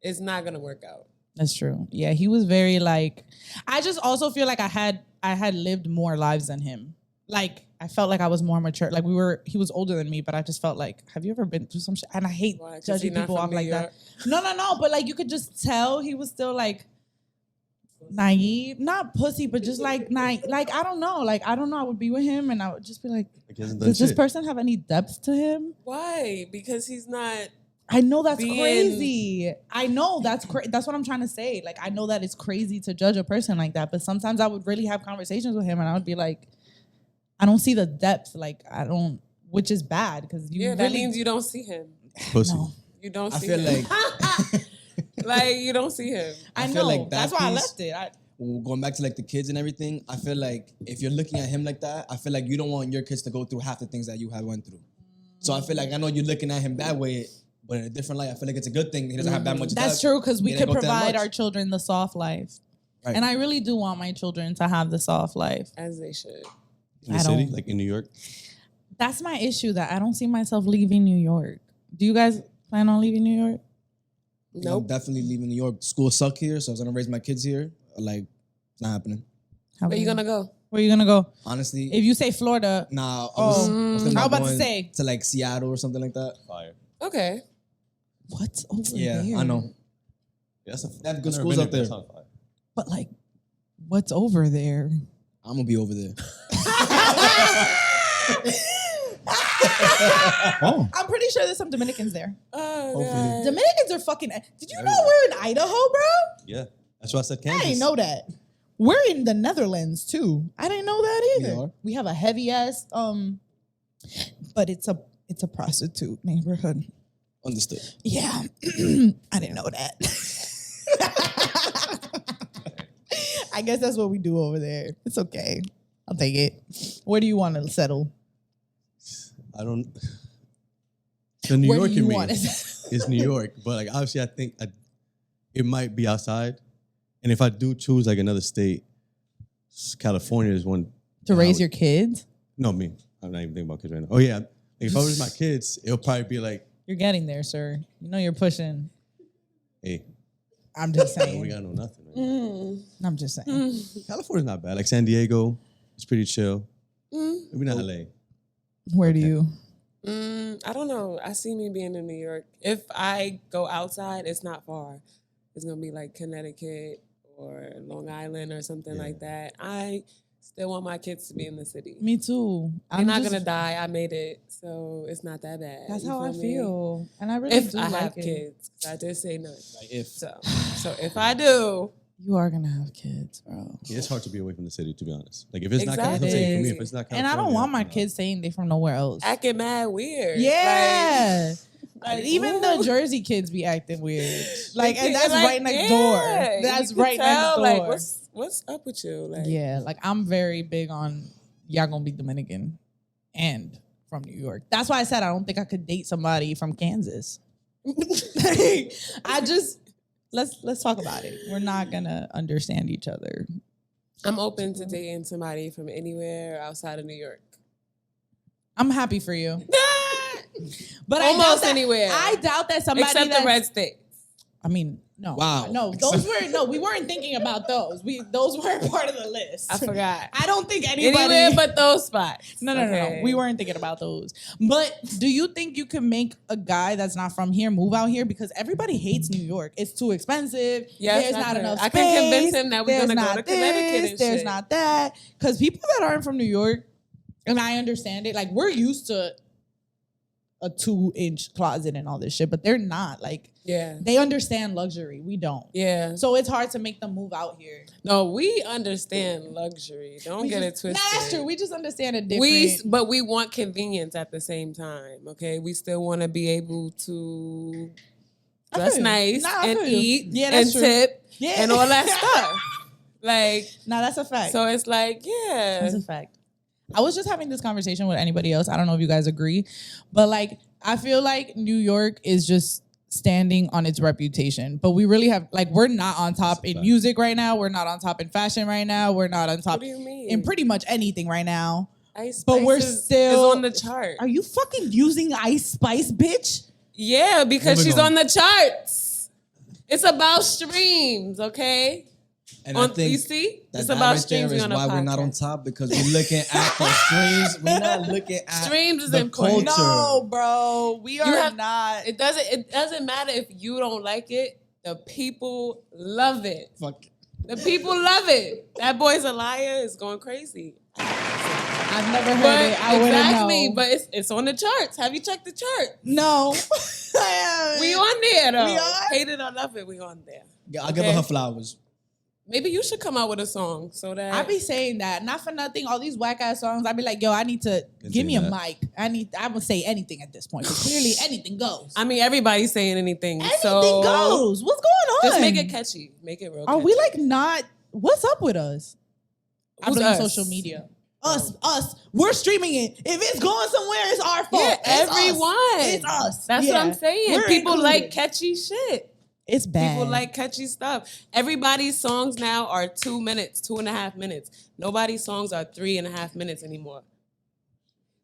It's not gonna work out. That's true. Yeah, he was very like. I just also feel like I had lived more lives than him. Like I felt like I was more mature. Like he was older than me, but I just felt like, have you ever been through some shit? And I hate Why? 'Cause judging he not people from off New like York? that. No. But like you could just tell he was still like naive, not pussy, but just like like I don't know. Like I don't know. I would be with him, and I would just be like, Like, he hasn't done does this shit. person have any depth to him? Why? Because he's not. I know that's Being- crazy. I know that's that's what I'm trying to say. Like I know that it's crazy to judge a person like that, but sometimes I would really have conversations with him, and I would be like, I don't see the depth. Like I don't, which is bad because you Yeah, that really means you don't see him. Pussy. No. You don't I see feel him. like Like you don't see him. I I know. feel like That's that why I piece- left it. going back to like the kids and everything, I feel like if you're looking at him like that, I feel like you don't want your kids to go through half the things that you have went through. So I feel like I know you're looking at him that way, but in a different light, I feel like it's a good thing. He doesn't have that much. That's depth. true because we He could didn't go through that provide much. our children the soft life, Right. and I really do want my children to have the soft life. As they should. In the I city, don't- like in New York. That's my issue, that I don't see myself leaving New York. Do you guys plan on leaving New York? I'm Nope. definitely leaving New York. School suck here, so I was gonna raise my kids here. Like, it's not happening. Where you gonna go? Where you gonna go? Honestly, If you say Florida, nah. I was Oh. thinking I was about to going say. to like Seattle or something like that. Fire. Okay. what's over Yeah, there? I know. Yeah, that's a, They have good I've never schools been out there, there. but it sounds fire. But like, what's over there? I'm gonna be over there. Oh. I'm pretty sure there's some Dominicans there. Oh, God. Dominicans are fucking. Did you know we're in Idaho, bro? Yeah, that's why I said I Kansas. didn't know that. We're in the Netherlands too. I didn't know that We either. are. We have a heavy ass but it's a prostitute neighborhood. Understood. Yeah. I didn't know that. I guess that's what we do over there. It's okay. I'll take it. Where do you want to settle? I don't. The New Where York do you in me want to is New York, but like obviously I think it might be outside, and if I do choose like another state, California is one To raise your kids? No, me. I'm not even thinking about kids right now. Oh yeah, like, if I was my kids, it'll probably be like, You're getting there, sir. You know you're pushing. hey, I'm just we saying. got no nothing. Right? I'm just saying. California's not bad. Like San Diego, it's pretty chill. Maybe not LA. Where do you? I don't know. I see me being in New York. If I go outside, it's not far. It's gonna be like Connecticut or Long Island or something like that. I still want my kids to be in the city. Me too. I'm not gonna die. I made it, so it's not that bad. That's You how I me? feel, and I really If do I like have it. kids, 'cause I did say no. Like if So if I do, You are gonna have kids, bro. Yeah, it's hard to be away from the city, to be honest. Like if it's not Exactly. California, for me, if it's not And California, I don't want my no. kids saying they from nowhere else. acting mad weird. Yeah. Like, Even ooh. the Jersey kids be acting weird. Like, They and that's like, right next yeah, door. That's you can right tell, next door. Like, what's up with you? Like, Yeah, like I'm very big on y'all gonna be Dominican and from New York. That's why I said I don't think I could date somebody from Kansas. I just let's talk about it. We're not gonna understand each other. I'm open to dating somebody from anywhere outside of New York. I'm happy for you. But Almost anywhere. I doubt that somebody Except that's, the red states. I mean, no. Wow. No, we weren't thinking about those. Those weren't part of the list. I forgot. I don't think anybody Anywhere but those spots. No. Okay. We weren't thinking about those. But do you think you can make a guy that's not from here move out here? Because everybody hates New York. It's too expensive. Yes, there's I not could. enough I space. can convince him that we're There's gonna go not to Connecticut and There's shit. not that. Because people that aren't from New York, and I understand it, like we're used to a 2-inch closet and all this shit, but they're not. Like Yeah. they understand luxury. We don't. Yeah. So it's hard to make them move out here. No, we understand luxury. Don't get it twisted. Nah, that's true. We just understand it different. But we want convenience at the same time. Okay, we still want to be able to I dress feel you. nice Nah, I and feel you. eat Yeah, and that's true. tip Yeah. and all that stuff. Like, Nah, that's a fact. so it's like, yeah, That's a fact. I was just having this conversation with anybody else. I don't know if you guys agree, but like I feel like New York is just standing on its reputation. But we really have like we're not on top in music right now. We're not on top in fashion right now. We're not on top What do you mean? in pretty much anything right now. Ice but Spice we're is still- on the chart. Are you fucking using Ice Spice, bitch? Yeah, because Moving she's on. on the charts. It's about streams, okay? and I think you see, that it's that about right streams. there is on a why we're not on podcast. top because we're looking at the streams. We're not looking at Streams is the important. culture. No, bro. We are have- not. It doesn't matter if you don't like it. The people love it. Fuck. The people love it. That boy's a liar is going crazy. I've never heard But it. I wouldn't exactly, know. but it's on the charts. Have you checked the chart? No. We on there though. We are? Hate it or love it, we on there. Yeah, I'll give her flowers. Maybe you should come out with a song so that I be saying that, not for nothing. All these whack ass songs, I be like, yo, I need to give me a that. mic. I would say anything at this point. 'Cause clearly, anything goes. I mean, everybody's saying anything. Anything so goes. What's going on? Just make it catchy. Make it real. Are catchy. we like not? What's up with us? I Who's blame us? social media. Us. We're streaming it. If it's going somewhere, it's our fault. Yeah, It's us. everyone. It's us. That's Yeah. what I'm saying. We're People included. like catchy shit. It's bad. People like catchy stuff. Everybody's songs now are 2 minutes, 2.5 minutes. Nobody's songs are 3.5 minutes anymore.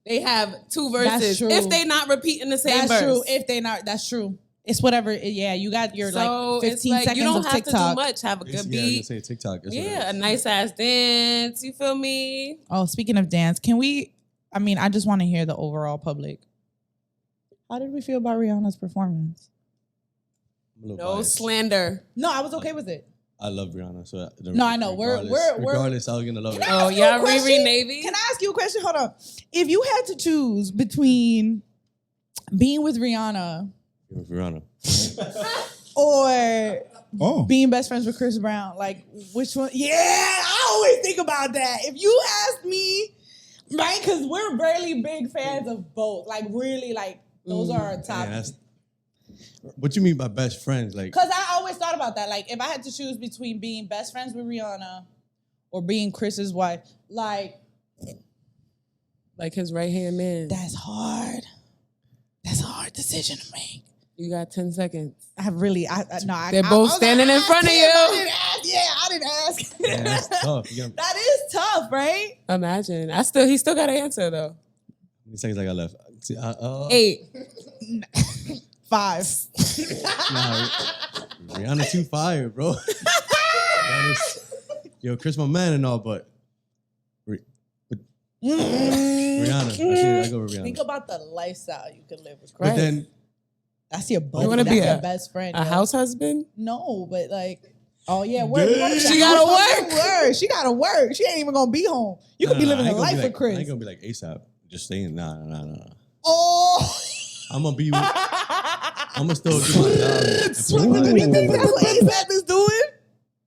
They have 2 That's verses. true. If they not repeating the same That's verse. true. If they not, that's true. It's whatever. Yeah, you got your So like 15 it's like seconds you don't of have TikTok. to do much. Have a good Yeah, I was beat. gonna say TikTok. That's what it Yeah, a is. nice ass dance. You feel me? Oh, speaking of dance, can we? I mean, I just want to hear the overall public. How did we feel about Rihanna's performance? I'm a little No biased. slander. No, I was okay with it. I love Rihanna, so No, I know. We're- regardless, I was gonna love it. Oh, ask you a y'all question? Riri Navy? Can I ask you a question? Hold on. If you had to choose between being with Rihanna With Rihanna. or Oh. being best friends with Chris Brown, like which one? Yeah, I always think about that. If you ask me, right, because we're really big fans of both. Like really, like those are our top. Yeah, that's- what you mean by best friends? Like, Because I always thought about that. Like, if I had to choose between being best friends with Rihanna or being Chris's wife, like, Like his right hand man. that's hard. That's a hard decision to make. You got 10 seconds. I really, They're both standing in front of you. I didn't ask. Yeah, I didn't ask. yeah, that's tough. You gotta- That is tough. tough, right? Imagine. He still got an answer though. How many seconds I got left? See, 8. 5. Nah, Rihanna too fire, bro. Yo, Chris, my man and all, but Rihanna. I go with Rihanna. Think about the lifestyle you could live with. Right. But then That's your buddy. You wanna That's be your a- best friend. A yo. house husband? No, but like, oh yeah, work. You wanna be She a gotta house husband? work. Work. She gotta work. She ain't even gonna be home. You could be living I a ain't gonna life be with Chris. I ain't gonna be like ASAP. Just saying, nah. Oh. I'm gonna be. I'm gonna still do my job. You think that's what ASAP is doing?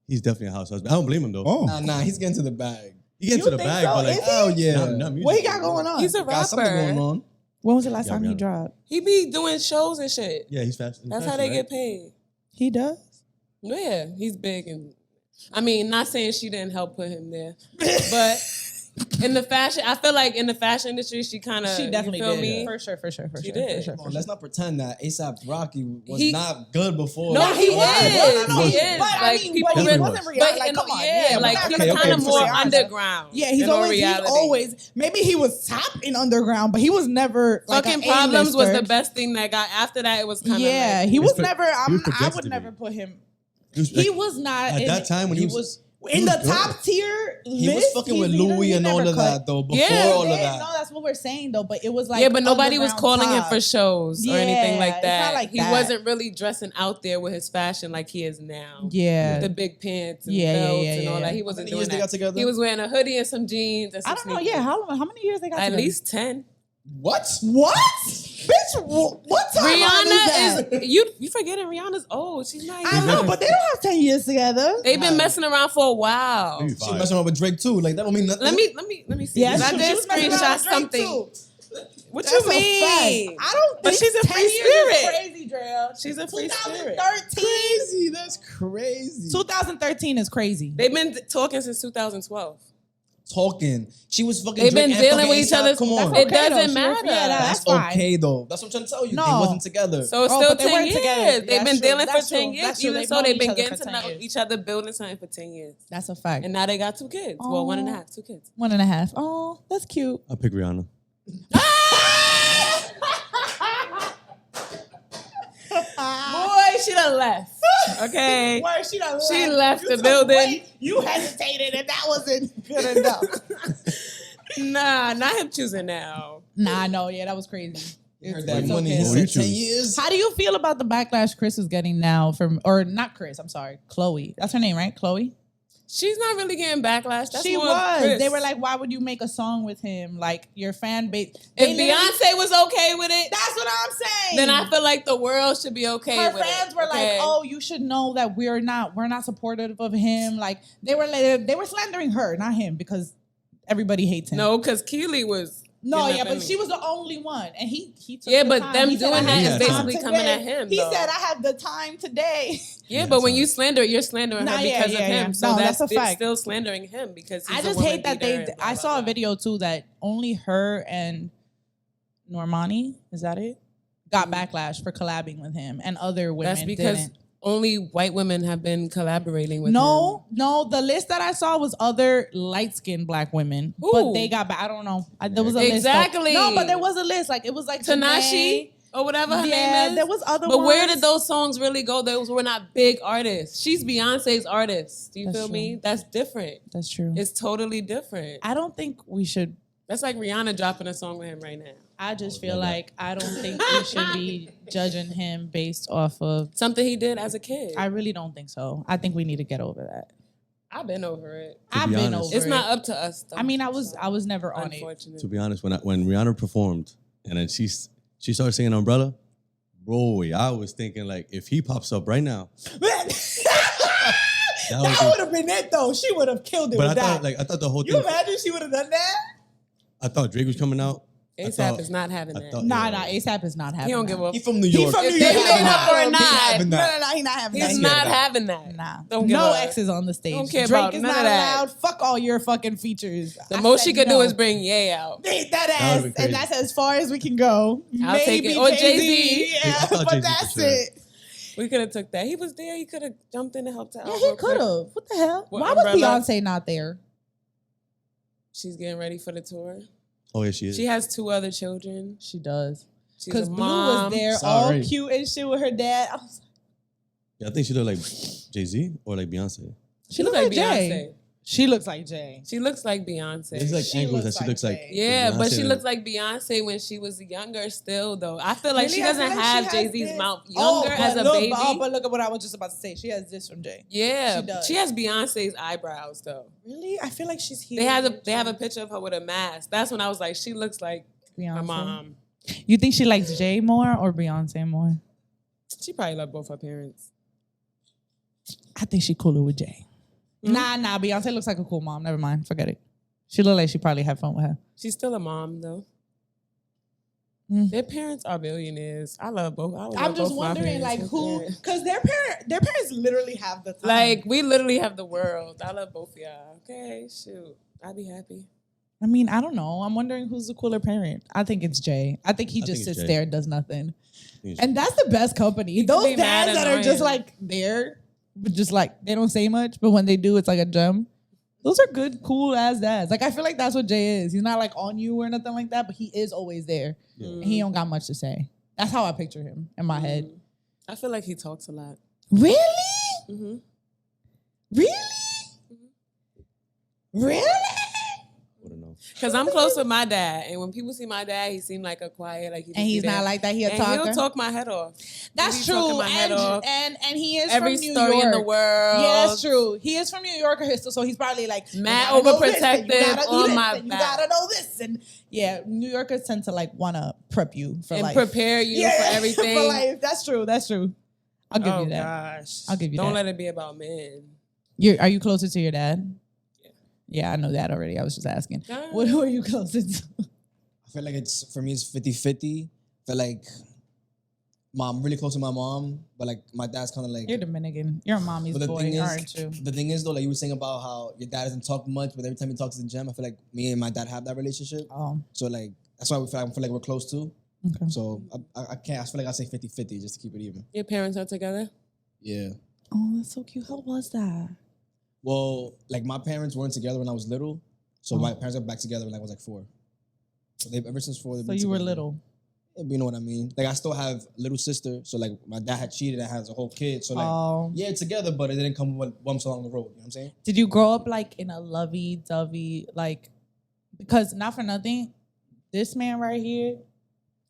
He's definitely a house husband. I don't blame him though. Oh. Nah, he's getting to the bag. He gets You to the think bag, so? but like, Is he? Oh yeah. not music. What he got going on? He's a Got something going rapper. on. When was the last Yeah, time he Rihanna. dropped? He be doing shows and shit. Yeah, he's fast. That's how they get paid. He does. Yeah, he's big and I mean, not saying she didn't help put him there, but in the fashion, I feel like in the fashion industry, she kind of She definitely you feel did. me? For sure. She did. For Come on, sure. let's not pretend that ASAP Rocky was He- not good before. No, he was. No, He he is. But I Like, mean, people but he really- wasn't But Rihanna. Like, come on. yeah, we're like not he gonna was kind of compare more him to Rihanna. underground. Yeah, he's in all always, reality. maybe he was top in underground, but he was never like Fucking an Problems was A-lister. the best thing that got after that. It was kind of Yeah, like, he was pro- never. he was I projected would to never be. put him. He He was not at in, that time when he was in the he was good. top tier. He was fucking with Louis and all of that though. Before Yeah. all of that. No, that's what we're saying though. But it was like yeah, but nobody was underground calling him top. for shows or anything Yeah, like it's that. not like He that. wasn't really dressing out there with his fashion like he is now. Yeah, The big pants and Yeah, belts yeah, and all yeah. that. He How wasn't many doing years they that. got together? He was wearing a hoodie and some jeans and some I don't know. sneakers. Yeah, how many years they got? At together? least 10. What? What? Bitch, what time Rihanna is you forgetting Rihanna's old. She's not I even. know, but they don't have 10 years together. They've been messing around for a while. Maybe She five. messing around with Drake too. Like that don't mean nothing. Let me see. Yeah, 'Cause I she did was messing around screenshot with Drake, something. too. What That's you a mean? fact. I don't But think she's a 10 free years is spirit. crazy, Drell. She's a free spirit. 2013. Crazy. That's crazy. 2013 is crazy. They've been talking since 2012. Talking. She was fucking. They've been Drake and dealing fucking with each ASAP. other. Come on. That's It okay, though. doesn't She matter. was- yeah, That's fine. okay though. That's what I'm trying to tell you. No. They wasn't together. So it's Oh, still but they 10 weren't years. together. They've That's been true. dealing for That's 10 true. years. That's true. Even They've so, known they've each been other getting for to 10 know years. each other, building something for 10 years. That's a fact. And now they got 2 kids. Well, 1.5, 2 kids. 1.5. Oh, that's cute. I'll pick Rihanna. Boy, she done left. Okay. Word, she done She left. left You the took building. way- You hesitated, and that wasn't good enough. Nah, not him choosing now. Nah, no, yeah, that was crazy. Heard that It's money. okay. He What you said 10 choose? years. How do you feel about the backlash Chris is getting now from, or not Chris? I'm sorry, Chloe. That's her name, right? Chloe. She's not really getting backlash. That's She more was. Chris. They were like, "Why would you make a song with him? Like your fan base." if They literally- Beyonce was okay with it, that's what I'm saying. then I feel like the world should be okay her with fans it. were okay? like, "Oh, you should know that we're not supportive of him." Like they were slandering her, not him, because everybody hates him. No, because Keely was. No, getting yeah, up but in she it. was the only one, and he took Yeah, the but time. them He said, doing "I that have is the time basically coming today." at him, He though. said, "I have the time today." Yeah, Yeah, but when time. you slander, you're slandering Nah, her yeah, because yeah, of him. yeah. So No, that's that's a fact. still slandering him because he's I a just woman hate that beater they. and blah, I blah, saw a blah. video too that only her and Normani, is that it, got backlash for collabing with him, and other women That's because didn't. only white women have been collaborating with him. No, the list that I saw was other light-skinned black women, Who? but they got back. I don't know. There was a list. Exactly. No, but there was a list. Like it was like Tanashi Janae. or whatever her Yeah, name is. there was other But ones. where did those songs really go? Those were not big artists. She's Beyonce's artist. Do you That's feel true. me? That's different. That's true. It's totally different. I don't think we should. That's like Rihanna dropping a song with him right now. I just feel like I don't think we should be judging him based off of. Something he did as a kid. I really don't think so. I think we need to get over that. I've been over it. To I've be been honest. over It's it. not up to us though. I mean, I was never on it. Unfortunately. To be honest, when Rihanna performed and then she started singing Umbrella, bro, I was thinking like if he pops up right now, That would be- would have been it though. She would have killed it but with that. I thought the whole You thing. imagine she would have done that? I thought Drake was coming out. I ASAP thought- is not having I that. thought- Nah, Yeah. ASAP is not having. He don't that. give a He from New He York. from New If York. they He made not up or having not, that. having No, that. he not having He's that. not having that. Nah, Don't give no a- exes on the stage. Don't care Drake about is none not of that. allowed. Fuck all your fucking features. The I most said she could no. do is bring Ye out. That That ass, would've been and crazy. that's as far as we can go. I'll take Maybe it. Or Jay-Z, Jay-Z. yeah, I thought but Jay-Z that's for sure. it. We could have took that. He was there. He could have jumped in and helped out. Yeah, real he quick. could have. What the hell? What, Why was Umbrella? Beyonce not there? She's getting ready for the tour. Oh yeah, she is. She has 2 other children. She does. She's Because a Blue mom. was there, Sorry. all cute and shit with her dad. I was like, Yeah, I think she looked like Jay-Z or like Beyonce. She looks like Jay. Beyonce. She looks like Jay. She looks like Beyonce. There's like She angles that looks she like looks like. Jay. Yeah, but Beyonce she that- looks like Beyonce when she was younger still, though. I feel like Really? she I doesn't feel like have she has Jay-Z's this. mouth younger as a look, baby. But look at what I was just about to say. She has this from Jay. Yeah, She does. she has Beyonce's eyebrows, though. Really? I feel like she's here. They have a picture of her with a mask. That's when I was like, she looks like Beyonce. her mom. You think she likes Jay more or Beyonce more? She probably loved both her parents. I think she cooler with Jay. Mm-hmm. Nah. Beyonce looks like a cool mom. Never mind. Forget it. She look like she probably had fun with her. She's still a mom, though. Mm. Their parents are billionaires. I love both. I'm just wondering, like, who? Because their parents literally have the time. Like, we literally have the world. I love both of y'all. Okay, shoot. I'd be happy. I mean, I don't know. I'm wondering who's the cooler parent. I think it's Jay. I think he I just think it's sits Jay. there and does nothing. He's- And that's the best company. can Those be mad dads that are just annoying. like there, but just like they don't say much, but when they do, it's like a gem. Those are good, cool ass dads. Like I feel like that's what Jay is. He's not like on you or nothing like that, but he is always there. Yeah. And he don't got much to say. That's how I picture him in my head. I feel like he talks a lot. Really? Mm-hmm. Really? Really? I wouldn't know. Because I'm close with my dad. And when people see my dad, he seemed like a quiet, like he And he's not like that. He a and talker. he'll talk my head off. That's He be true. talking my head off. And he is Every from New story York. in the world. Yeah, that's true. He is from New York, so he's probably like Mad you gotta know this, and you overprotective gotta do on this, my and you back. gotta know this, and yeah, New Yorkers tend to like want to prep you for And life, prepare you for everything. for life. That's true. That's true. I'll give Oh, you that. gosh. I'll give you Don't that. let it be about men. Are you closer to your dad? Yeah, I know that already. I was just asking. Yeah. Who are you closer to? I feel like for me, it's 50-50. I feel like I'm really close to my mom, but like my dad's kind of like. You're Dominican. You're a mommy's But the boy, thing is, aren't you? the thing is though, like you were saying about how your dad doesn't talk much, but every time he talks to the gym, I feel like me and my dad have that relationship. Oh, So like that's why I feel like we're close too. okay. So I can't. I feel like I say 50-50 just to keep it even. Your parents are together? Yeah. Oh, that's so cute. How was that? Well, like my parents weren't together when I was little, so my parents got back together when I was like 4. So they've ever since 4. they've So been you were together. little. Yeah, you know what I mean? Like I still have a little sister, so like my dad had cheated and has a whole kid, so like Oh. yeah, together, but it didn't come with bumps along the road. You know what I'm saying? Did you grow up like in a lovey-dovey, like, because not for nothing, this man right here,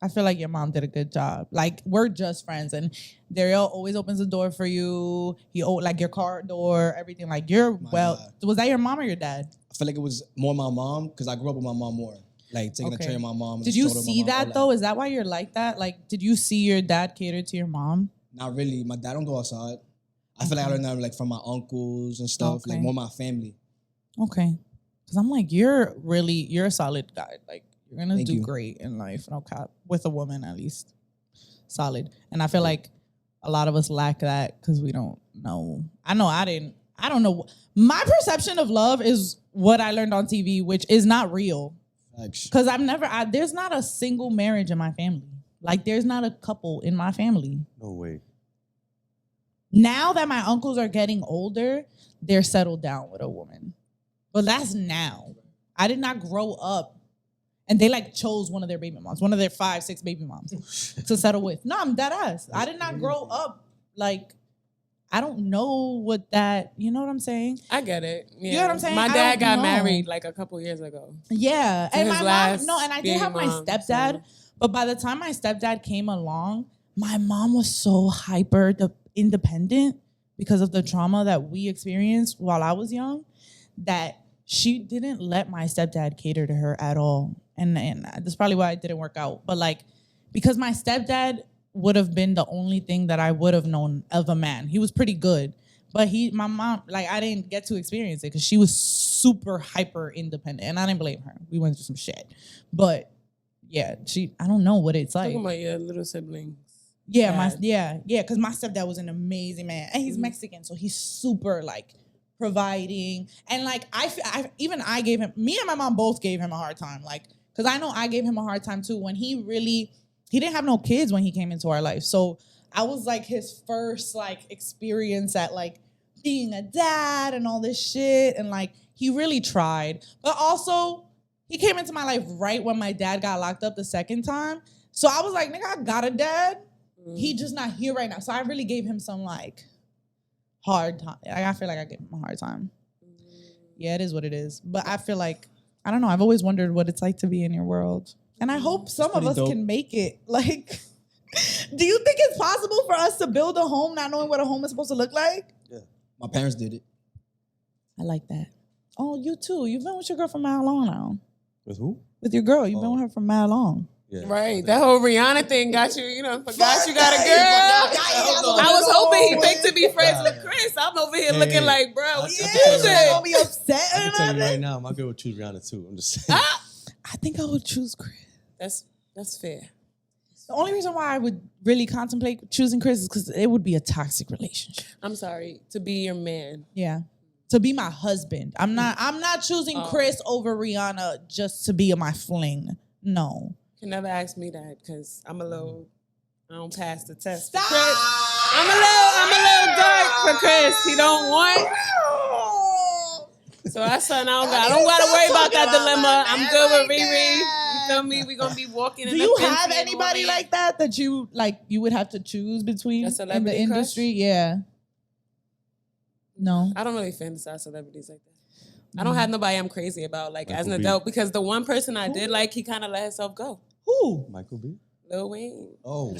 I feel like your mom did a good job. Like, we're just friends, and Daryl always opens the door for you. He like your car door, everything. Like, My was that your mom or your dad? I feel like it was more my mom because I grew up with my mom more, like taking the Okay. train with my mom. Did just you told her my see mom, all that though? Is that why you're like that? Like, did you see your dad cater to your mom? Not really. My dad don't go outside. I feel like I learned that like from my uncles and stuff, Okay. like more my family. Okay. Because I'm like, you're a solid guy. Like, you're going to Thank do you. great in life. No cap. With a woman, at least. Solid. And I feel like a lot of us lack that because we don't know. I don't know. My perception of love is what I learned on TV, which is not real. Facts. Because there's not a single marriage in my family. Like, there's not a couple in my family. No way. Now that my uncles are getting older, they're settled down with a woman. But that's now. I did not grow up. And they like chose one of their baby moms, one of their 5-6 baby moms to settle with. No, I'm dead ass. I did not grow up like, I don't know what that, you know what I'm saying? I get it. Yeah. You know what I'm saying? My I dad don't got know. married like a couple years ago. Yeah. To And his my last mom, and I did baby have my mom, stepdad, so- but by the time my stepdad came along, my mom was so hyper independent because of the trauma that we experienced while I was young that she didn't let my stepdad cater to her at all. And that's probably why it didn't work out. But like, because my stepdad would have been the only thing that I would have known of a man. He was pretty good. But my mom, like, I didn't get to experience it because she was super hyper independent. And I didn't blame her. We went through some shit. But yeah, I don't know what it's like. Talking about your little siblings. Yeah, dad. because my stepdad was an amazing man, and he's Mexican, so he's super like providing, and like I gave him, me and my mom both gave him a hard time, like because I know I gave him a hard time too when he didn't have no kids when he came into our life, so I was like his first like experience at like being a dad and all this shit, and like he really tried. But also, he came into my life right when my dad got locked up the second time. So I was like, nigga, I got a dad. He just not here right now. So I really gave him some like hard time. I feel like I gave him a hard time. Yeah, it is what it is. But I feel like, I don't know, I've always wondered what it's like to be in your world. And I hope some of us can make it. Like, do you think it's possible for us to build a home not knowing what a home is supposed to look like? Yeah. My parents did it. I like that. Oh, you too. You've been with your girl for mad long now. With who? With your girl. You've been with her for mad long. Yeah. Right. That whole Rihanna thing got you, forgot you got a girl. I was hoping he picked to be friends with Chris. I'm over here looking like, bro, what you Don't be upset I or can tell you nothing. right now, my girl would choose Rihanna too. I'm just saying. I think I would choose Chris. That's fair. The only reason why I would really contemplate choosing Chris is because it would be a toxic relationship. I'm sorry, to be your man. Yeah. To be my husband. I'm not choosing Chris over Rihanna just to be my fling. No. You can never ask me that because I don't pass the test. Stop! For Chris. I'm a little dark for Chris. He don't want. So that's something I don't gotta worry about that dilemma. I'm good with Riri. You feel me? We gonna be walking in Do the you fence have in the anybody morning. like that you you would have to choose between A in the celebrity industry? Yeah. No. I don't really fantasize celebrities like that. I don't have nobody I'm crazy about like as an Michael B. adult because the one person I did like, he kind of let himself go. Who? Michael B. Lil Wayne. Oh.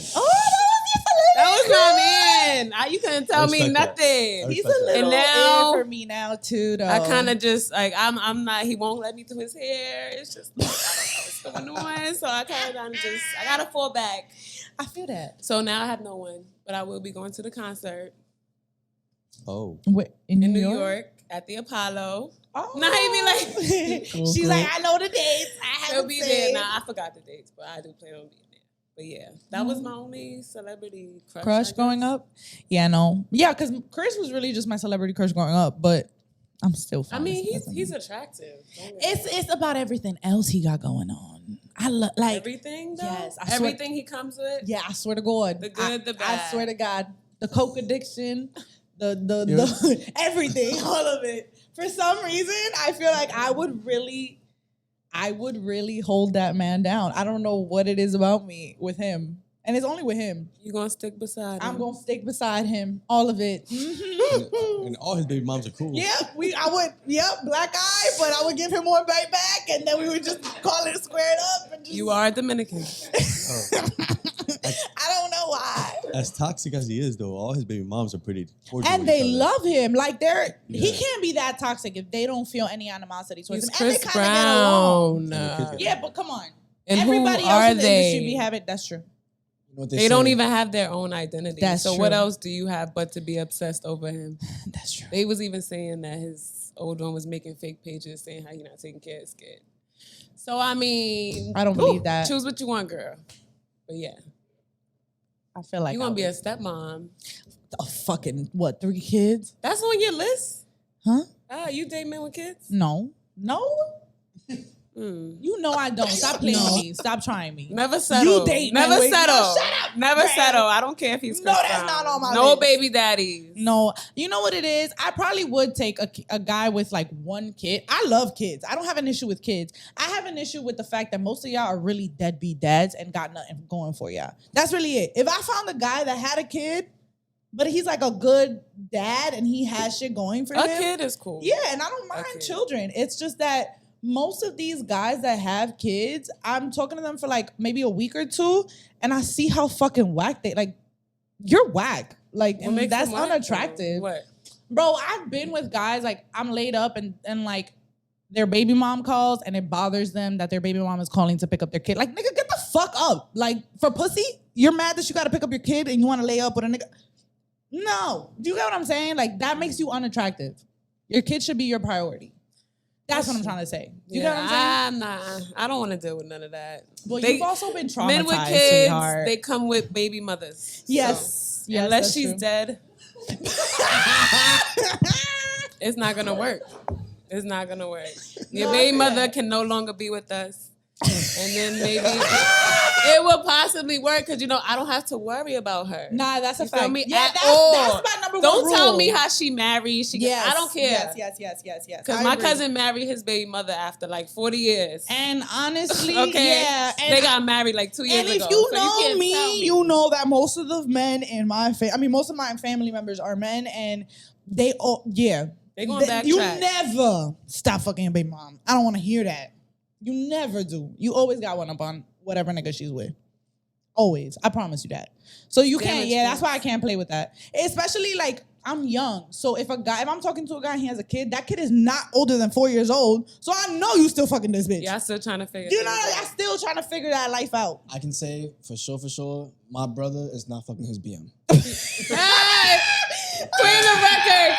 That was my man. You couldn't tell me respect that. nothing. He's a respect that. little And now- in for me now too, though. I kind of just like I'm not. He won't let me do his hair. It's just like, I don't know what's going on. So I kind of I gotta fall back. I feel that. So now I have no one, but I will be going to the concert Oh. Wait, in in New New York? York at the Apollo. Oh. Nah, he be like, she's like, I know the dates. I he'll haven't be seen. there. Nah, I forgot the dates, but I do plan on being there. But yeah, that was my only celebrity crush. I Crush guess. growing up? Yeah, no. Yeah, because Chris was really just my celebrity crush growing up, but I'm still I fine. mean, he's attractive. Don't get me It's about everything else he got going on. I love like everything though. Yes, I swear- everything he comes with. Yeah, I swear to God. The good, the I bad. swear to God. The coke addiction, the everything, all of it. For some reason, I feel like I would really hold that man down. I don't know what it is about me with him. And it's only with him. You gonna stick beside him? I'm gonna stick beside him. All of it. And all his baby moms are cool. Black eye, but I would give him one right back, and then we would just call it squared up. And just, You are a Dominican. I don't know why. As toxic as he is, though, all his baby moms are pretty cordial And with they each other. love him. Like he Yeah. can't be that toxic if they don't feel any animosity towards He's him. And Chris they kind of get along. Brown. And the kids get- Yeah, but come on. And Everybody who else are in the industry they? be having. That's true. You know what They don't say? even have their own identity. That's so what true. else do you have but to be obsessed over him? That's true. They was even saying that his old one was making fake pages saying how you're not taking care of his kid. So I mean, I don't believe that. Choose what you want, girl. But yeah, I feel like you're gonna I be a would- stepmom. a fucking 3 kids? That's on your list. Huh? You date men with kids? No. Mm. You know I don't. Stop playing with me. Stop trying me. Never settle. You date Never men with- settle. No, shut up, Never Brad. settle. I don't care if he's No, Chris that's Brown. not on my No list. baby daddies. No, you know what it is? I probably would take a guy with like 1 kid. I love kids. I don't have an issue with kids. I have an issue with the fact that most of y'all are really deadbeat dads and got nothing going for y'all. That's really it. If I found a guy that had a kid, but he's like a good dad and he has shit going for A him. kid is cool. Yeah, and I don't mind kid. children. It's just that most of these guys that have kids, I'm talking to them for like maybe a week or 2, and I see how fucking whack they like. You're whack. Like, What and makes that's them whack, unattractive. though? What? Bro, I've been with guys, like, I'm laid up and like, their baby mom calls and it bothers them that their baby mom is calling to pick up their kid. Like, nigga, get the fuck up. Like, for pussy, you're mad that you gotta pick up your kid and you wanna lay up with a nigga. No. Do you get what I'm saying? Like, that makes you unattractive. Your kid should be your priority. That's what I'm trying to say. You get what I'm saying? I don't want to deal with none of that. Well, They- you've also been traumatized, Men with kids, sweetheart. they come with baby mothers. Yes. So, Yes, unless that's she's true. dead, it's not gonna work. It's not gonna work. Your baby mother can no longer be with us. And then maybe it would possibly work because I don't have to worry about her. Nah, that's a You feel fact. me? Yeah, At that's all. my number one Don't rule. tell me how she married. I don't care. Yes. Because I my agree. cousin married his baby mother after like 40 years. And honestly, Okay. yeah. And They got married like 2 years And ago. if you so know can't me, tell you know that most of the men in my most of my family members are men, and they all, They gonna backtrack. You never stop fucking your baby mom. I don't want to hear that. You never do. You always got one up on whatever nigga she's with. Always. I promise you that. So you can't, that's why I can't play with that. Especially like, I'm young. So if I'm talking to a guy and he has a kid, that kid is not older than 4 years old. So I know you still fucking this bitch. Yeah, I'm still trying to figure You know, things out. I'm still trying to figure that life out. I can say for sure, my brother is not fucking his BM. Hey! Clear the record.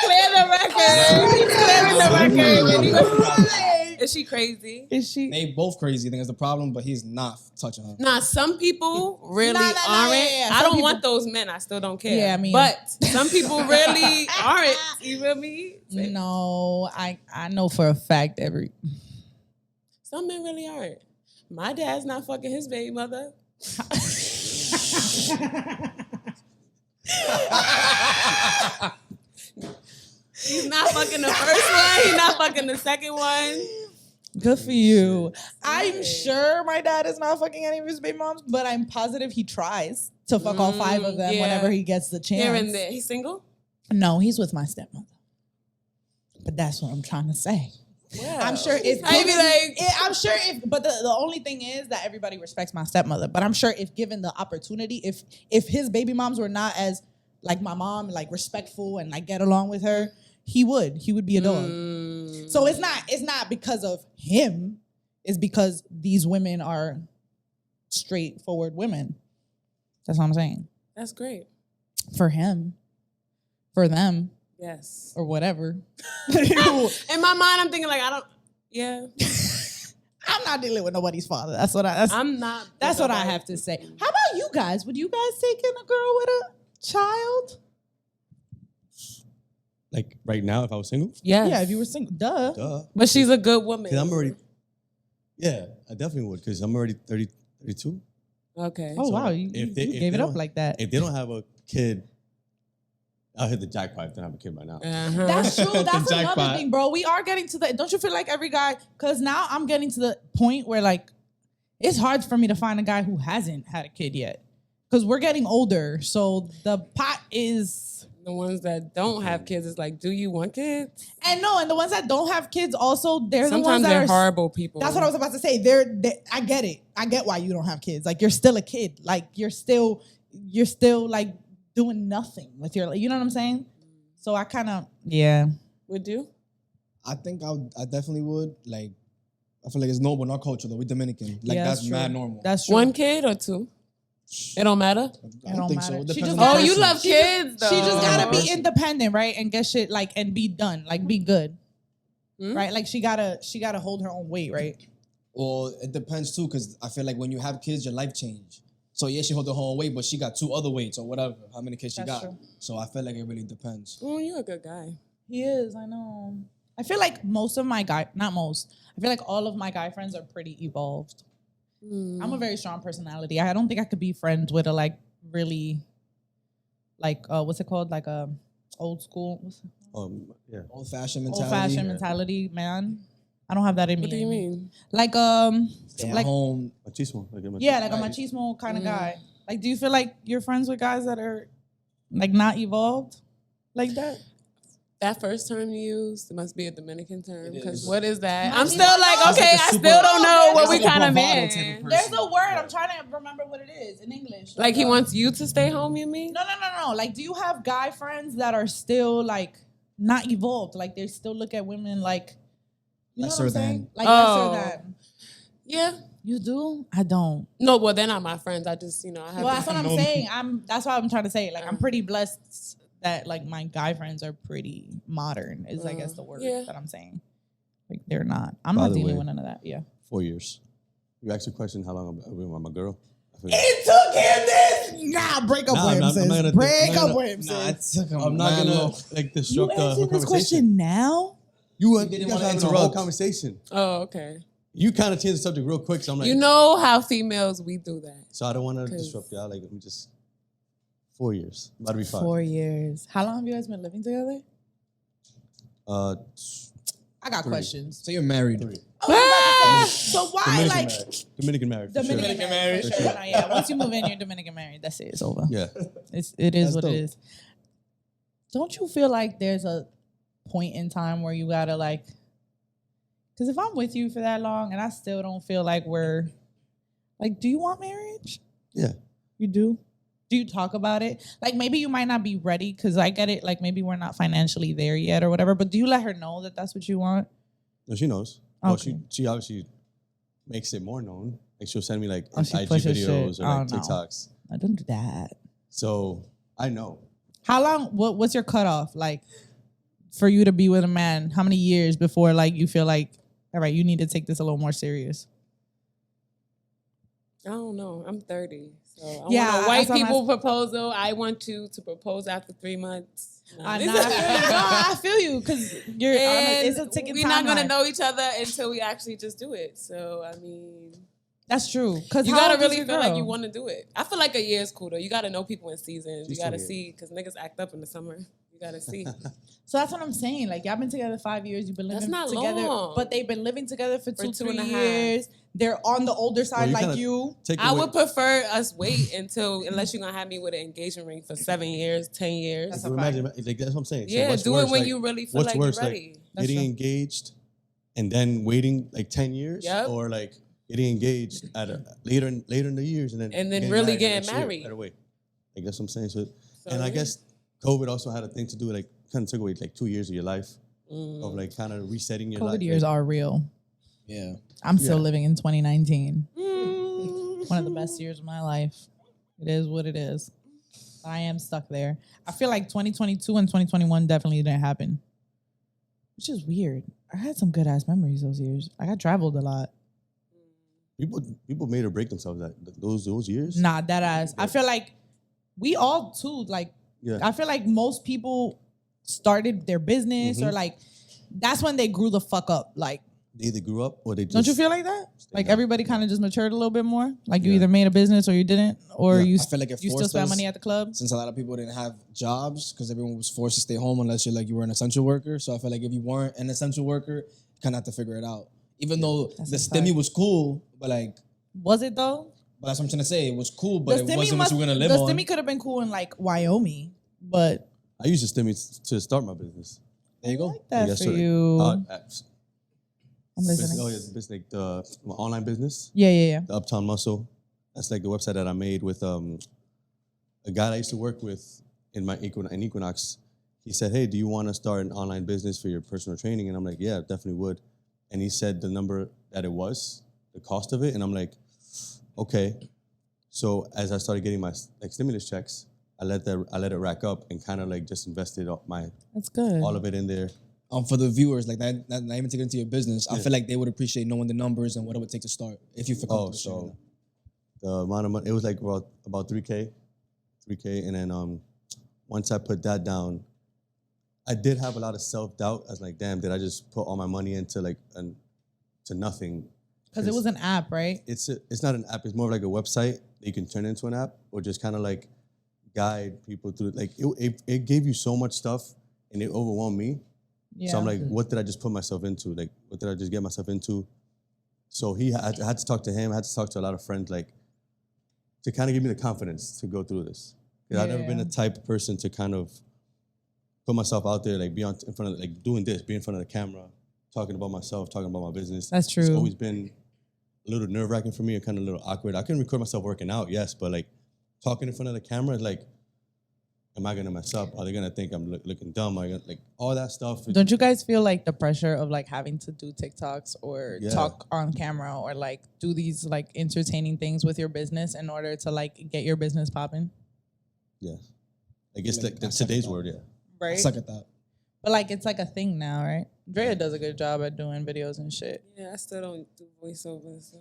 Is she crazy? Is she? They both crazy. I think that's the problem, but he's not touching her. Nah, some people really aren't. yeah. I Some don't people- want those men. I still don't care. Yeah, I mean- But some people really aren't. You feel me? No, I know for a fact Some men really aren't. My dad's not fucking his baby mother. He's not fucking the first one. He's not fucking the second one. Good for you. I'm sure my dad is not fucking any of his baby moms, but I'm positive he tries to fuck all 5 of them yeah. whenever he gets the chance. Here and there. He's single? No, he's with my stepmother. But that's what I'm trying to say. Yeah. I'm sure if I'd be like, I'm sure if, but the only thing is that everybody respects my stepmother. But I'm sure if given the opportunity, if his baby moms were not as like my mom, like respectful and like get along with her, he would be a dog. So it's not because of him. It's because these women are straightforward women. That's what I'm saying. that's great. For him, for them, Yes. or whatever. In my mind, I'm thinking like, yeah. I'm not dealing with nobody's father. That's what I'm not. That's what I have to say. How about you guys? Would you guys take in a girl with a child? Like right now, if I was single, Yes. Yeah, if you were single. Duh. duh. But she's a good woman. Because I'm already, yeah, I definitely would. Because I'm already 32. Okay. Oh, So wow. You if gave they it up don't- like that. If they don't have a kid, I'll hit the jackpot if they don't have a kid by now. Uh-huh. That's true. That's another jackpot. thing, bro. We are getting to the, don't you feel like every guy, because now I'm getting to the point where like, it's hard for me to find a guy who hasn't had a kid yet. Because we're getting older. So the pot is... The ones that don't have kids is like, do you want kids? And the ones that don't have kids also, they're the ones Sometimes that they're are horrible people. That's what I was about to say. I get it. I get why you don't have kids. Like you're still a kid. Like you're still like doing nothing with your life. You know what I'm saying? So I kind of Would you? I think I definitely would. Like, I feel like it's normal in our culture though. We're Dominican. Like Yeah, that's true. mad normal. That's true. One kid or two? It don't matter. I don't think so. matter. It She depends just on the Oh, gotta- you person. love kids though. She just gotta be Person. independent, right? And get shit like and be done, like be good, Hmm? right? Like she gotta hold her own weight, right? Well, it depends too, because I feel like when you have kids, your life change. So yeah, she hold her whole weight, but she got 2 other weights or whatever. How many kids she That's got? true. So I feel like it really depends. Oh, you're a good guy. He is. I know. I feel like most of my not most. I feel like all of my guy friends are pretty evolved. I'm a very strong personality. I don't think I could be friends with a like really like what's it called? Like a old school Yeah. Old fashioned mentality. old fashioned mentality, man. I don't have that in me. What do you mean? Like Stay at like home. Machismo. Like a machismo. yeah, like a machismo kind of guy. Like, do you feel like you're friends with guys that are like not evolved like that? That first term you used, it must be a Dominican term. It Because is. what is that? Machismo. I'm still like, It's okay, like a I super- still don't know what It's we like a kind of bravado type of mean. person. There's a word. I'm trying to remember what it is in English. Like he wants you to stay home, you mean? No. Like, do you have guy friends that are still like not evolved? Like they still look at women like you know what Lesser I'm saying? than. Like Oh. lesser than. Yeah. You do? I don't. No, well, they're not my friends. I just, I have Well, that's what I'm know saying. That's what I'm trying to say. Like I'm pretty blessed that like my guy friends are pretty modern. Is I guess the word Yeah. that I'm saying. Like they're not. I'm By not the dealing way- with none of that. Yeah. 4 years. You asked a question how long I've been with my girl. I forgot. It took him this. Nah, break up Nah, with him, I'm not sis. gonna- Break I'm up not with him, Nah, sis. it took him I'm not mad gonna long. like You disrupt the whole answering this conversation. question now? You didn't guys wanna had the whole interrupt. conversation. Oh, okay. You kind of changed the subject real quick, so I'm like, You know how females, we do that. so I don't want to disrupt y'all. Like, let me just 4 years, about to be 5. 4 years. How long have you guys been living together? I got 3. questions. So you're married. 3. So why, Dominican married. For Dominican sure. married? For Sure. sure. No, yeah. Once you move in, you're Dominican married. That's it. It's over. Yeah. It is That's what dope. it is. Don't you feel like there's a point in time where you gotta like? Because if I'm with you for that long and I still don't feel like we're like, do you want marriage? Yeah. You do? Do you talk about it? Like maybe you might not be ready because I get it. Like maybe we're not financially there yet or whatever. But do you let her know that that's what you want? No, she knows. Well, Okay. she obviously makes it more known. Like she'll send me like She IG pushes videos shit. or like Oh, no. TikToks. I don't do that. So I know. How long? What's your cutoff? Like for you to be with a man? How many years before like you feel like, all right, you need to take this a little more serious? I don't know. I'm 30. So I Yeah, want a white that's what I'm people proposal. I want you to propose after 3 months. No. I feel you because you're. It's a ticking We're not gonna timeline. know each other until we actually just do it. So I mean, That's true. Because you gotta really feel like you want to do it. I feel like a year is cool though. You gotta know people in seasons. She's You gotta 28. see because niggas act up in the summer. You gotta see. So that's what I'm saying. Like y'all been together 5 years. You've been That's living not together, long. but they've been living together for For 2 2.5 years. They're on the older side, you like kinda you. I would prefer us wait unless you're gonna have me with an engagement ring for 7 years, 10 years. That's So imagine, like that's what I'm saying. So Yeah, what's do worse, it when like, you really feel what's like you're worse, ready. like That's getting true. engaged and then waiting like 10 years, Yep. or like getting engaged at later in the years and then really the getting next year, married. right away. Like that's what I'm saying. So So, and I guess COVID also had a thing to do with like kind of took away like 2 years of your life Mm. of like kind of resetting your life. COVID years like, are real. Yeah. I'm still Yeah. living in 2019. Mm. One of the best years of my life. It is what it is. I am stuck there. I feel like 2022 and 2021 definitely didn't happen, which is weird. I had some good ass memories those years. I got traveled a lot. people made or break themselves that those years. Nah, that ass. I feel like we all too. Like Yeah. I feel like most people started their business or like that's when they grew the fuck up. Like, They either grew up or they just don't you feel like that? Like down. everybody kind of just matured a little bit more. Like you Yeah. either made a business or you didn't, or Yeah. you I feel like it you still forced spend us- money at the club. Since a lot of people didn't have jobs because everyone was forced to stay home unless you were an essential worker. So I feel like if you weren't an essential worker, you kind of have to figure it out. Even though That's the a stimmy fact. was cool, but Was it though? that's what I'm trying to say. It was cool, but The it stimmy wasn't what you were gonna live the on. stimmy could have been cool in like Wyoming, but I used the stimmy to start my business. There you go. like that Yeah, for so, you. apps. I'm listening. Oh yeah, the business, like the my online business, Yeah. the Uptown Muscle. That's like the website that I made with a guy that I used to work with in Equinox. He said, "Hey, do you want to start an online business for your personal training?" And I'm like, "Yeah, definitely would." And he said the number that it was, the cost of it, and I'm like, "Okay." So as I started getting my like stimulus checks, I let it rack up and kind of like just invested That's good. all of it in there. For the viewers, like that, not even taking into your business, I Yeah. feel like they would appreciate knowing the numbers and what it would take to start if you feel comfortable. sharing So the amount of money, it was like about 3K, and then once I put that down, I did have a lot of self-doubt. I was like, damn, did I just put all my money into like to nothing? Because it was an app, right? It's not an app. It's more of like a website that you can turn into an app, or just kind of like guide people through. Like it gave you so much stuff, and it overwhelmed me. Yeah. So I'm like, what did I just put myself into? Like, what did I just get myself into? So I had to talk to him. I had to talk to a lot of friends, like, to kind of give me the confidence to go through this. Because I've never been the type of person to kind of put myself out there, like, be in front of, like, doing this, be in front of the camera, talking about myself, talking about my business. That's true. It's always been a little nerve-wracking for me and kind of a little awkward. I can record myself working out, yes, but, like, talking in front of the camera is like, am I gonna mess up? Are they gonna think I'm looking dumb? Are gonna, like all that stuff? Don't you guys feel like the pressure of like having to do TikToks or Yeah. talk on camera or like do these like entertaining things with your business in order to like get your business popping? Yeah, I guess Yeah, like that's I suck today's at that. word. Yeah, I Right. suck at that. But like it's like a thing now, right? Drea does a good job at doing videos and shit. Yeah, I still don't do voiceovers. So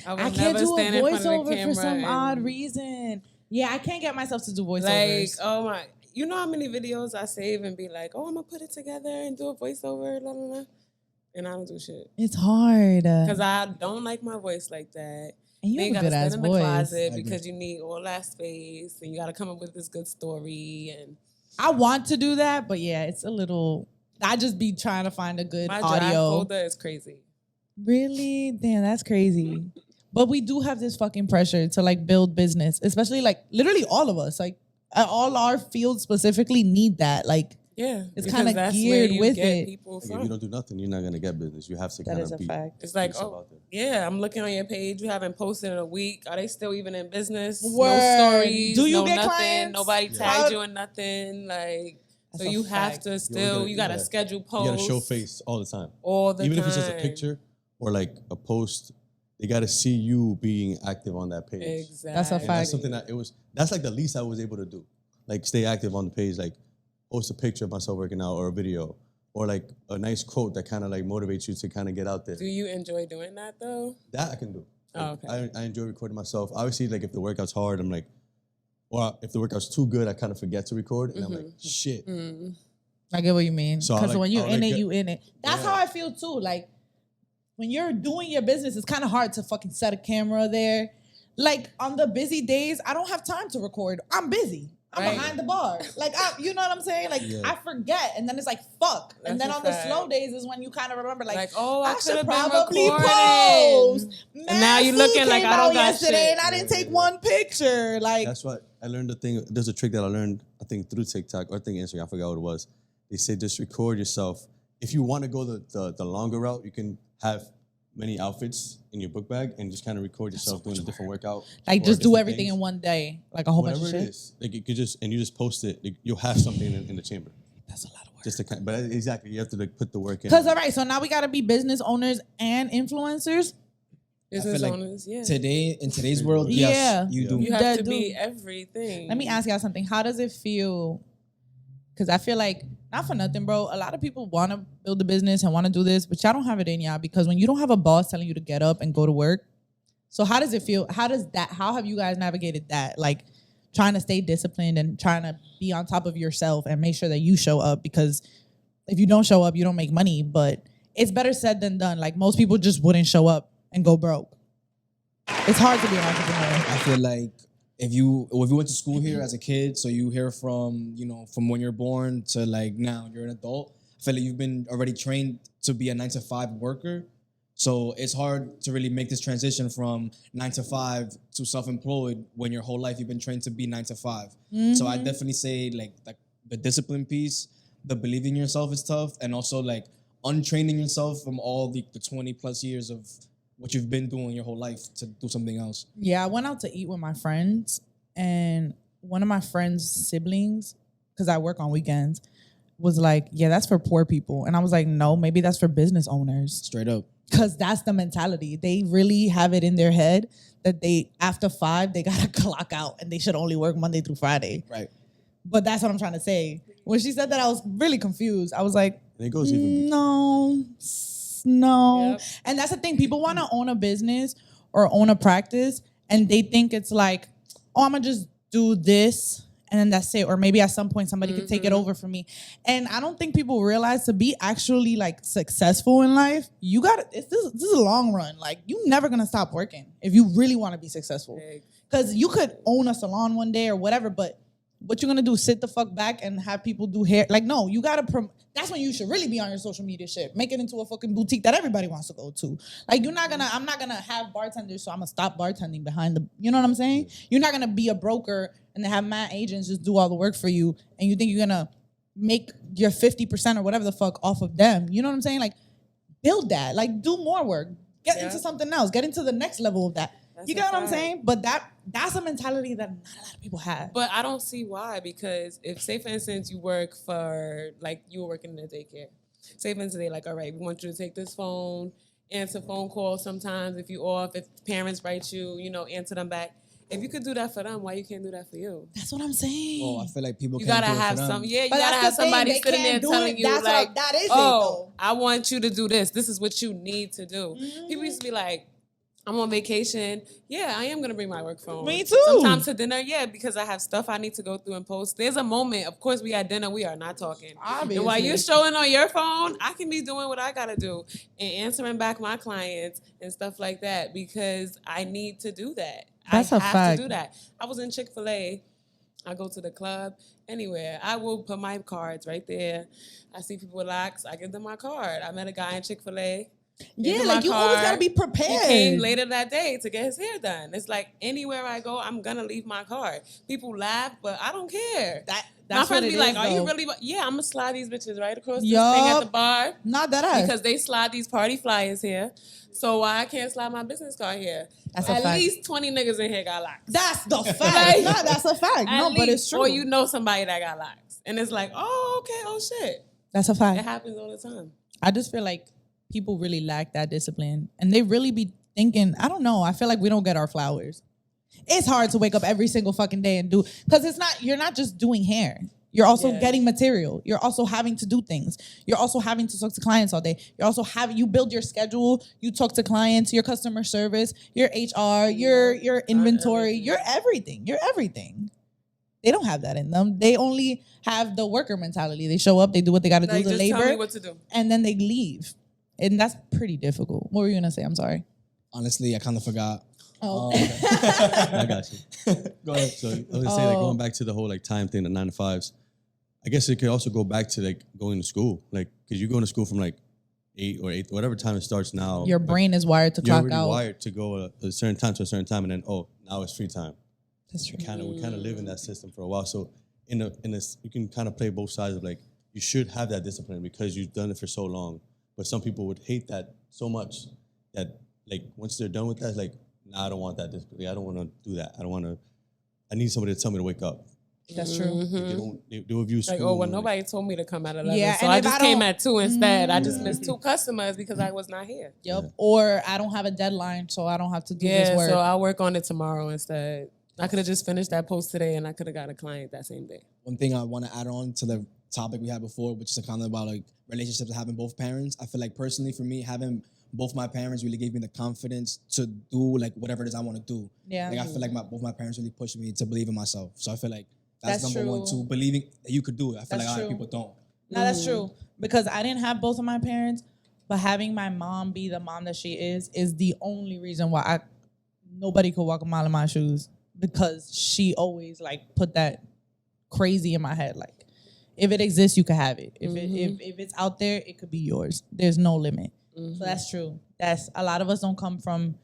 I would can't never do a stand in front of the voiceover for camera some and, odd reason. Yeah, I can't get myself to do Like, voiceovers. oh my, you know how many videos I save and be like, oh, I'm gonna put it together and do a voiceover, la la la. And I don't do shit. It's hard. Because I don't like my voice like that. And you Then have a good gotta ass stand in voice. the closet because you need all that space and you gotta come up with this good story. And I want to do that, but yeah, it's a little. I just be trying to find a good my drive audio. folder is crazy. Really? Damn, that's crazy. But we do have this fucking pressure to like build business, especially like literally all of us. Like all our fields specifically need that. Like Yeah, it's because kind of that's geared where you with get it. people Like, if from. you don't do nothing, you're not gonna get business. You have to That kind is a of be. fact. It's like, yourself oh, out there. yeah, I'm looking on your page. You haven't posted in a week. Are they still even in business? Word. No stories. Do you no get nothing. clients? Nobody Yeah. tagged you in nothing. Like, That's so a you have fact. to still, you gotta yeah. schedule You posts. gotta show face all the time. all the Even time. if it's just a picture or like a post, they gotta see you being active on that page. Exactly. That's a And fact. that's something that's like the least I was able to do. Like stay active on the page, like post a picture of myself working out or a video or like a nice quote that kind of like motivates you to kind of get out there. Do you enjoy doing that though? That I can do. Oh, okay. I enjoy recording myself. Obviously, like if the workout's hard, I'm like, or if the workout's too good, I kind of forget to record and I'm like, shit. I get what you mean. So I Because like- when you're I in like it, it. you in it. That's Yeah. how I feel too. Like when you're doing your business, it's kind of hard to fucking set a camera there. Like on the busy days, I don't have time to record. I'm busy. I'm Right. behind the bar. Like, you know what I'm saying? Like, Yeah. I forget. And then it's like, fuck. And That's then a on the fact. slow days is when you kind of remember, like, oh, I I could should have been probably recording. post. And now you looking like I don't got yesterday shit. and I didn't Yeah, take yeah. one picture. Like, That's what I learned. There's a trick that I learned, I think through TikTok or I think Instagram, I forgot what it was. They say just record yourself. If you want to go the longer route, you can have many outfits in your book bag and just kind of record yourself doing a different workout. like or just do different everything things. in one day. Like a whole bunch Whatever of it shit. is. Like you could just post it. You'll have something in the chamber. That's a lot of work. Just to kind, but exactly, you have to like put the work in. Because, all right, so now we got to be business owners and influencers. Business like owners, yeah. Today, in today's world, yes, Yeah. you Yeah. do. You have That to be do. everything. Let me ask y'all something. How does it feel? Because I feel like, not for nothing, bro, a lot of people want to build a business and want to do this, but y'all don't have it in y'all because when you don't have a boss telling you to get up and go to work, so how does it feel? How have you guys navigated that? Like trying to stay disciplined and trying to be on top of yourself and make sure that you show up, because if you don't show up, you don't make money, but it's better said than done. Like most people just wouldn't show up and go broke. It's hard to be an entrepreneur. I feel like if you went to school here as a kid, so you hear from when you're born to like now you're an adult, I feel like you've been already trained to be a 9-to-5 worker. So it's hard to really make this transition from 9 to 5 to self-employed when your whole life you've been trained to be 9 to 5. So I definitely say like the discipline piece, the believing in yourself is tough, and also like untraining yourself from all the 20 plus years of what you've been doing your whole life to do something else. Yeah, I went out to eat with my friends, and one of my friends' siblings, because I work on weekends, was like, yeah, that's for poor people. And I was like, no, maybe that's for business owners. Straight up. Because that's the mentality. They really have it in their head that after 5, they got to clock out and they should only work Monday through Friday. Right. But that's what I'm trying to say. When she said that, I was really confused. I was like, and it goes even no. Yep. And that's the thing. People want to own a business or own a practice, and they think it's like, oh, I'm going to just do this, and then that's it. Or maybe at some point somebody could take it over for me. And I don't think people realize to be actually like successful in life, you got this is a long run. Like you never going to stop working if you really want to be successful. Because you could own a salon one day or whatever, but what you gonna do? Sit the fuck back and have people do hair? Like, no, you gotta. That's when you should really be on your social media shit. Make it into a fucking boutique that everybody wants to go to. Like, I'm not gonna have bartenders, so I'm gonna stop bartending behind the. You know what I'm saying? You're not gonna be a broker and then have mad agents just do all the work for you, and you think you're gonna make your 50% or whatever the fuck off of them. You know what I'm saying? Like, build that. Like, do more work. Get into something else. Get into the next level of that. That's You a get what I'm fact. saying? But that's a mentality that not a lot of people have. But I don't see why, because if, say, for instance, you work for, like, you were working in a daycare. Say, for instance, they're like, all right, we want you to take this phone, answer phone calls sometimes if you off, if parents write you, answer them back. If you could do that for them, why you can't do that for you? That's what I'm saying. Oh, I feel like people You can't gotta do it have for them. some, you But gotta that's have the thing, somebody they sitting there can't do telling it. you, That's like, what- that is it, oh, though. I want you to do this. This is what you need to do. People used to be like, I'm on vacation. Yeah, I am gonna bring my work phone. Me too. Sometimes to dinner, yeah, because I have stuff I need to go through and post. There's a moment, of course, we at dinner, we are not talking. Obviously. And while you're showing on your phone, I can be doing what I gotta do and answering back my clients and stuff like that because I need to do that. That's I a have fact. to do that. I was in Chick-fil-A. I go to the club, anywhere. I will put my cards right there. I see people with locks. I give them my card. I met a guy in Chick-fil-A. Yeah, like you always gotta be prepared. He came later that day to get his hair done. It's like anywhere I go, I'm gonna leave my card. People laugh, but I don't care. My That's friends what be it like, is, "Are you though. really?" Yeah, I'm gonna slide these bitches right across this thing at the bar Not that I. because they slide these party flyers here. So why I can't slide my business card here? That's a At fact. least 20 niggas in here got locks. That's the fact. Like, No, that's a fact. At No, but least, it's true. Or you know somebody that got locks, and it's like, oh, okay, oh shit, That's a it fact. happens all the time. I just feel like people really lack that discipline, and they really be thinking. I don't know. I feel like we don't get our flowers. It's hard to wake up every single fucking day and do because it's not. You're not just doing hair. You're also Yeah. getting material. You're also having to do things. You're also having to talk to clients all day. You're also you build your schedule. You talk to clients. Your customer service. Your HR. Your inventory. everything. You're everything. You're everything. They don't have that in them. They only have the worker mentality. They show up. They do what they got to Like, do. The just tell me labor, what to do. and then they leave. And that's pretty difficult. What were you gonna say? I'm sorry. Honestly, I kind of forgot. Oh, I got you. Go ahead. So I was gonna say, like, Oh. going back to the whole like time thing, the 9 to 5s. I guess it could also go back to like going to school, like because you go to school from like 8 or 8, whatever time it starts now. your like, brain is wired to you're clock already out. wired to go a certain time to a certain time, and then now it's free time. That's true. We kind of live in that system for a while. So in a you can kind of play both sides of like you should have that discipline because you've done it for so long. But some people would hate that so much that like once they're done with that, it's like, nah, I don't want that discipline. I don't want to do that. I need somebody to tell me to wake up. That's true. Like, they will view school. Like, oh, well, like, nobody told me to come at 11. Yeah, so and I if just I came don't- at 2 instead. I just missed 2 customers because I was not here. Yep. Yeah. Or I don't have a deadline, so I don't have to do Yeah, this work. so I'll work on it tomorrow instead. I could have just finished that post today and I could have got a client that same day. One thing I want to add on to the topic we had before, which is kind of about like relationships and having both parents. I feel like personally for me, having both my parents really gave me the confidence to do like whatever it is I want to do. Yeah. Like I feel like both my parents really pushed me to believe in myself. So I feel like that's That's number one true. too. Believing that you could do it. I feel That's like a lot of true. people don't. No, that's true. Because I didn't have both of my parents, but having my mom be the mom that she is the only reason why nobody could walk a mile in my shoes. Because she always like put that crazy in my head. Like, if it exists, you can have it. If it's out there, it could be yours. There's no limit. So that's true. That's a lot of us don't come from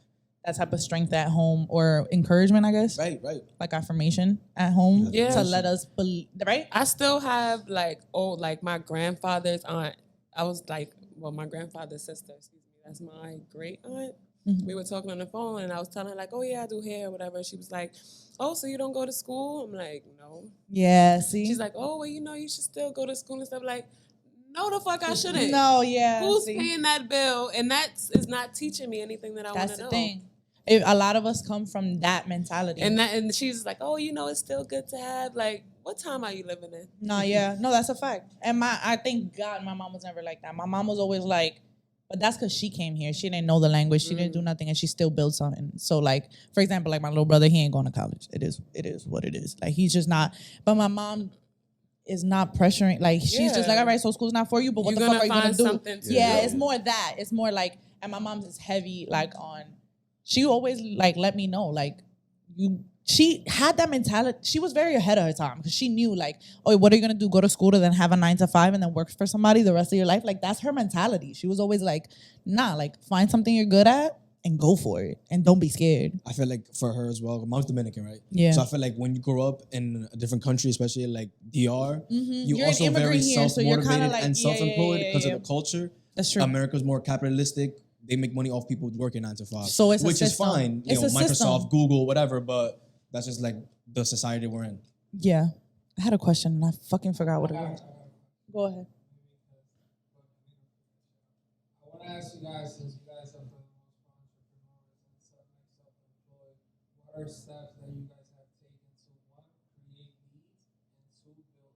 that type of strength at home or encouragement, I guess. Right. Like affirmation at home Yeah. to let us believe, right? I still have like my grandfather's aunt. I was like, well, my grandfather's sister, excuse me. That's my great aunt. We were talking on the phone and I was telling her like, oh yeah, I do hair or whatever. She was like, oh, so you don't go to school? I'm like, no. Yeah, see? She's like, oh, well, you should still go to school and stuff. Like, no, the fuck I shouldn't. No, yeah. Who's see? paying that bill? And that is not teaching me anything that I want That's to the know. thing. A lot of us come from that mentality. And she's like, oh, it's still good to have. Like, what time are you living in? No, yeah. No, that's a fact. And I thank God my mom was never like that. My mom was always like, but that's because she came here. She didn't know the language. She didn't do nothing, and she still built something. So, like, for example, like my little brother, he ain't going to college. It is what it is. Like, he's just not. But my mom is not pressuring. Like, she's just like, all right, so school's not for you, but what You're the fuck are you gonna going to find do? something to Yeah, do. it's more that. It's more like, and my mom's is heavy, like, on, she always, like, let me know, like, she had that mentality. She was very ahead of her time because she knew, like, oh, what are you going to do? Go to school to then have a 9 to 5 and then work for somebody the rest of your life? Like, that's her mentality. She was always like, nah, like, find something you're good at and go for it. And don't be scared. I feel like for her as well, mom's Dominican, right? Yeah. So I feel like when you grow up in a different country, especially like DR, you You're an also very immigrant here, so you're kinda self-motivated like, and yeah, self-employed yeah, because yeah. of the culture. That's true. America's more capitalistic. They make money off people working 9 to 5. So it's a which is system. fine. It's a Microsoft, system. Google, whatever, but that's just like the society we're in. Yeah. I had a question and I fucking forgot what it was. Go ahead. I want to ask you guys, since you guys have been entrepreneurs and self-employed, what are steps that you guys have taken to, one, create leads, and two, build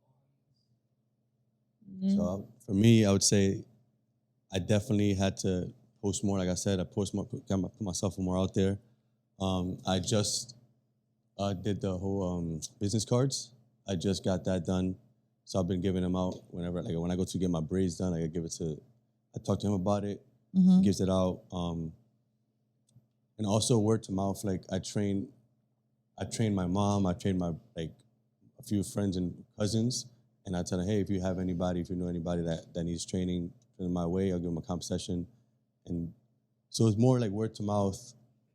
audience? So for me, I would say I definitely had to post more. Like I said, I post more, put myself more out there. I just did the whole business cards. I just got that done. So I've been giving them out whenever, like when I go to get my braids done, I talk to him about it, he gives it out. And also word to mouth, like I trained my mom, I trained my, like a few friends and cousins, and I tell them, hey, if you know anybody that needs training in my way, I'll give them a comp session. And so it's more like word to mouth,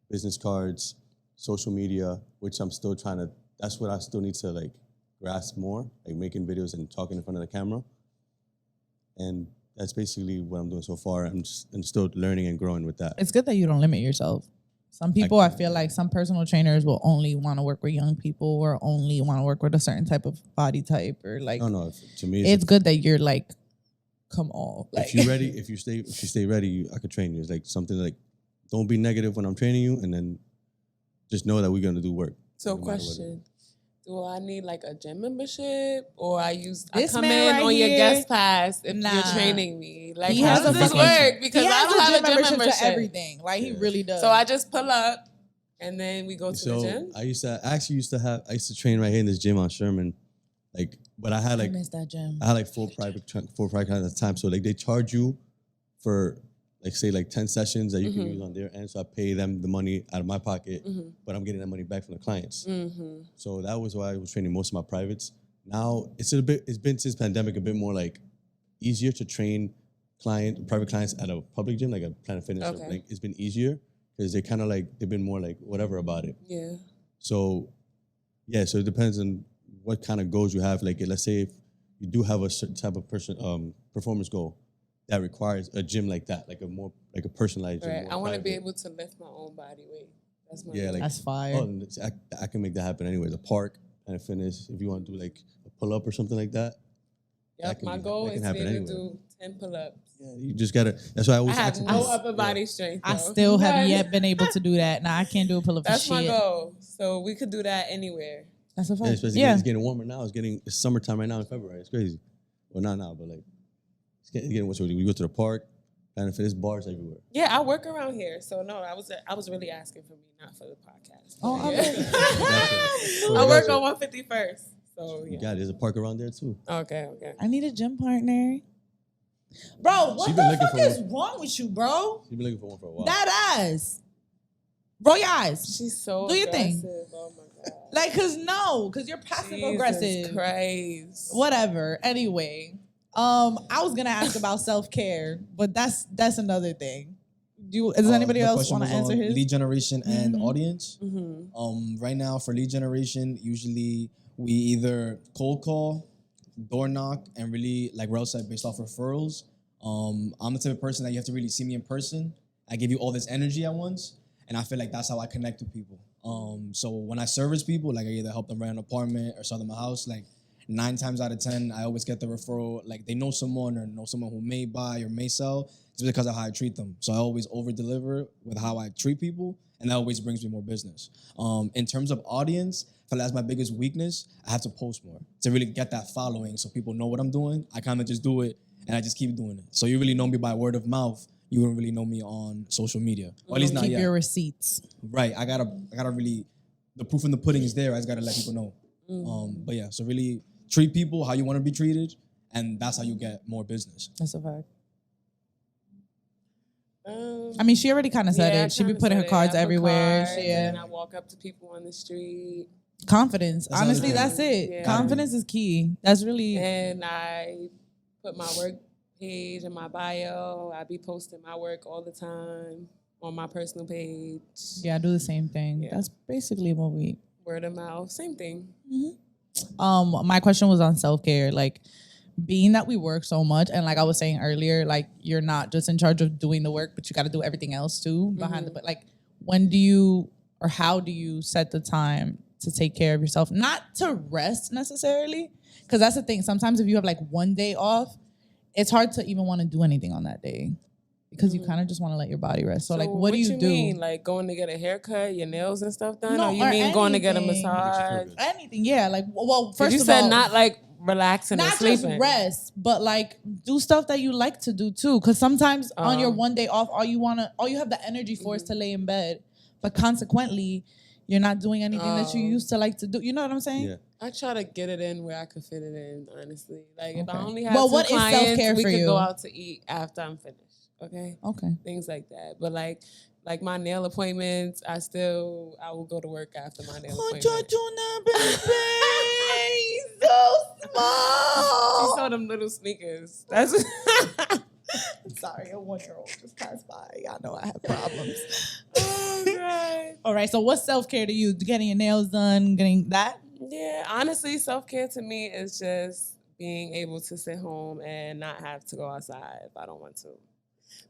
business cards, social media, which I'm still that's what I still need to like grasp more, like making videos and talking in front of the camera. And that's basically what I'm doing so far. I'm still learning and growing with that. It's good that you don't limit yourself. Some people, I feel like some personal trainers will only want to work with young people or only want to work with a certain type of body type or like. No. To me, it's good that you're like, come on. Like, if you're ready, if you stay ready, I could train you. It's like something like, don't be negative when I'm training you, and then just know that we're gonna do work. So, question: do I need like a gym membership, or I This come man in right on your here, guest pass if nah. you're training me? Like, He how has does a this fucking- work? Because he I has don't have a gym membership to everything. Like he really does. So I just pull up, and then we go to the gym. I used to train right here in this gym on Sherman, like, but I had I like miss that gym. I had like four private clients at the time. So like they charge you for like say like 10 sessions that you can use on their end. So I pay them the money out of my pocket, but I'm getting that money back from the clients. So that was why I was training most of my privates. Now it's been since pandemic a bit more like easier to train private clients at a public gym, like a Planet Fitness. Okay. Like it's been easier because they kind of like, they've been more like whatever about it. Yeah. So yeah, so it depends on what kind of goals you have. Like let's say if you do have a certain type of performance goal that requires a gym like that, like a personalized gym. Right. more I want to be private. able to lift my own body weight. That's my Yeah, goal. like That's fire. oh, and I can make that happen anyways. A park and a fitness. If you want to do like a pull up or something like that. Yep, my goal is to be able to do 10 pull-ups. Yeah, you just gotta. That's why I I always have ask no people- upper body strength. I though. still have But yet been able to do that. Now I can't do a pull up for That's shit. my goal. So we could do that anywhere. That's a Yeah, fact. especially Yeah. it's getting warmer now. It's summertime right now in February. It's crazy. Well, not now, but like it's getting worse. We go to the park, and there's bars everywhere. Yeah, I work around here. So no, I was really asking for me, not for the podcast. Oh, I Gotcha. I work on 151st. So You yeah. got it. There's a park around there too. Okay. I need a gym partner. Bro, what She been the looking fuck for is one. wrong with you, bro? You've been looking for one for a while. That ass. Roll your eyes. She's so Do your thing. aggressive. Oh my god. Like, cause you're passive aggressive. Jesus Christ. Whatever. Anyway, I was gonna ask about self-care, but that's another thing. Does anybody The else question want to was on answer his? lead generation and Mhm. audience? Right now for lead generation, usually we either cold call, door knock, and really like Rel said, based off referrals. I'm the type of person that you have to really see me in person. I give you all this energy at once, and I feel like that's how I connect with people. So when I service people, like I either help them rent an apartment or sell them a house, like 9 times out of 10, I always get the referral. Like they know someone or know someone who may buy or may sell just because of how I treat them. So I always over deliver with how I treat people, and that always brings me more business. In terms of audience, I feel like that's my biggest weakness. I have to post more to really get that following so people know what I'm doing. I kind of just do it and I just keep doing it. So you really know me by word of mouth. You wouldn't really know me on social media, or at least not Keep yet. your receipts. Right. I gotta really, the proof in the pudding is there. I just gotta let people know. But yeah, so really treat people how you want to be treated, and that's how you get more business. That's a fact. I mean, she already kind of said yeah, it. She be kinda putting her said it. cards I put everywhere. cards, Yeah. And I walk up to people on the street. Confidence. That's Honestly, another that's it. Yeah. Confidence is key. That's really. And I put my work page in my bio. I be posting my work all the time on my personal page. Yeah, I do the same thing. Yeah. That's basically what we. Word of mouth, same thing. My question was on self-care. Like, being that we work so much, and like I was saying earlier, like you're not just in charge of doing the work, but you got to do everything else too behind the. But like, when do you or how do you set the time to take care of yourself? Not to rest necessarily, because that's the thing. Sometimes if you have like one day off, it's hard to even want to do anything on that day because you kind of just want to let your body rest. So like, what do you do? Mean? Like going to get a haircut, your nails and stuff done? No, or you or mean going to get a anything. massage? Anything, yeah. Like, well, first You of said all, not like relaxing and not sleeping. just rest, but like do stuff that you like to do too. Because sometimes on your one day off, all you have the energy for is to lay in bed. But consequently, you're not doing anything that you used to like to do. You know what I'm saying? Yeah. I try to get it in where I could fit it in, honestly. Like, if I Okay. only have Well, two what is clients, self-care we for could you? go out to eat after I'm finished, okay? Okay. Things like that. But, like my nail appointments, I will go to work after my nail appointment. So She small. saw them little sneakers. That's Sorry, a 1-year-old just passed by. Y'all know I have problems. oh, God. All right, so what's self-care to you? Getting your nails done, getting that? Yeah, honestly, self-care to me is just being able to sit home and not have to go outside if I don't want to.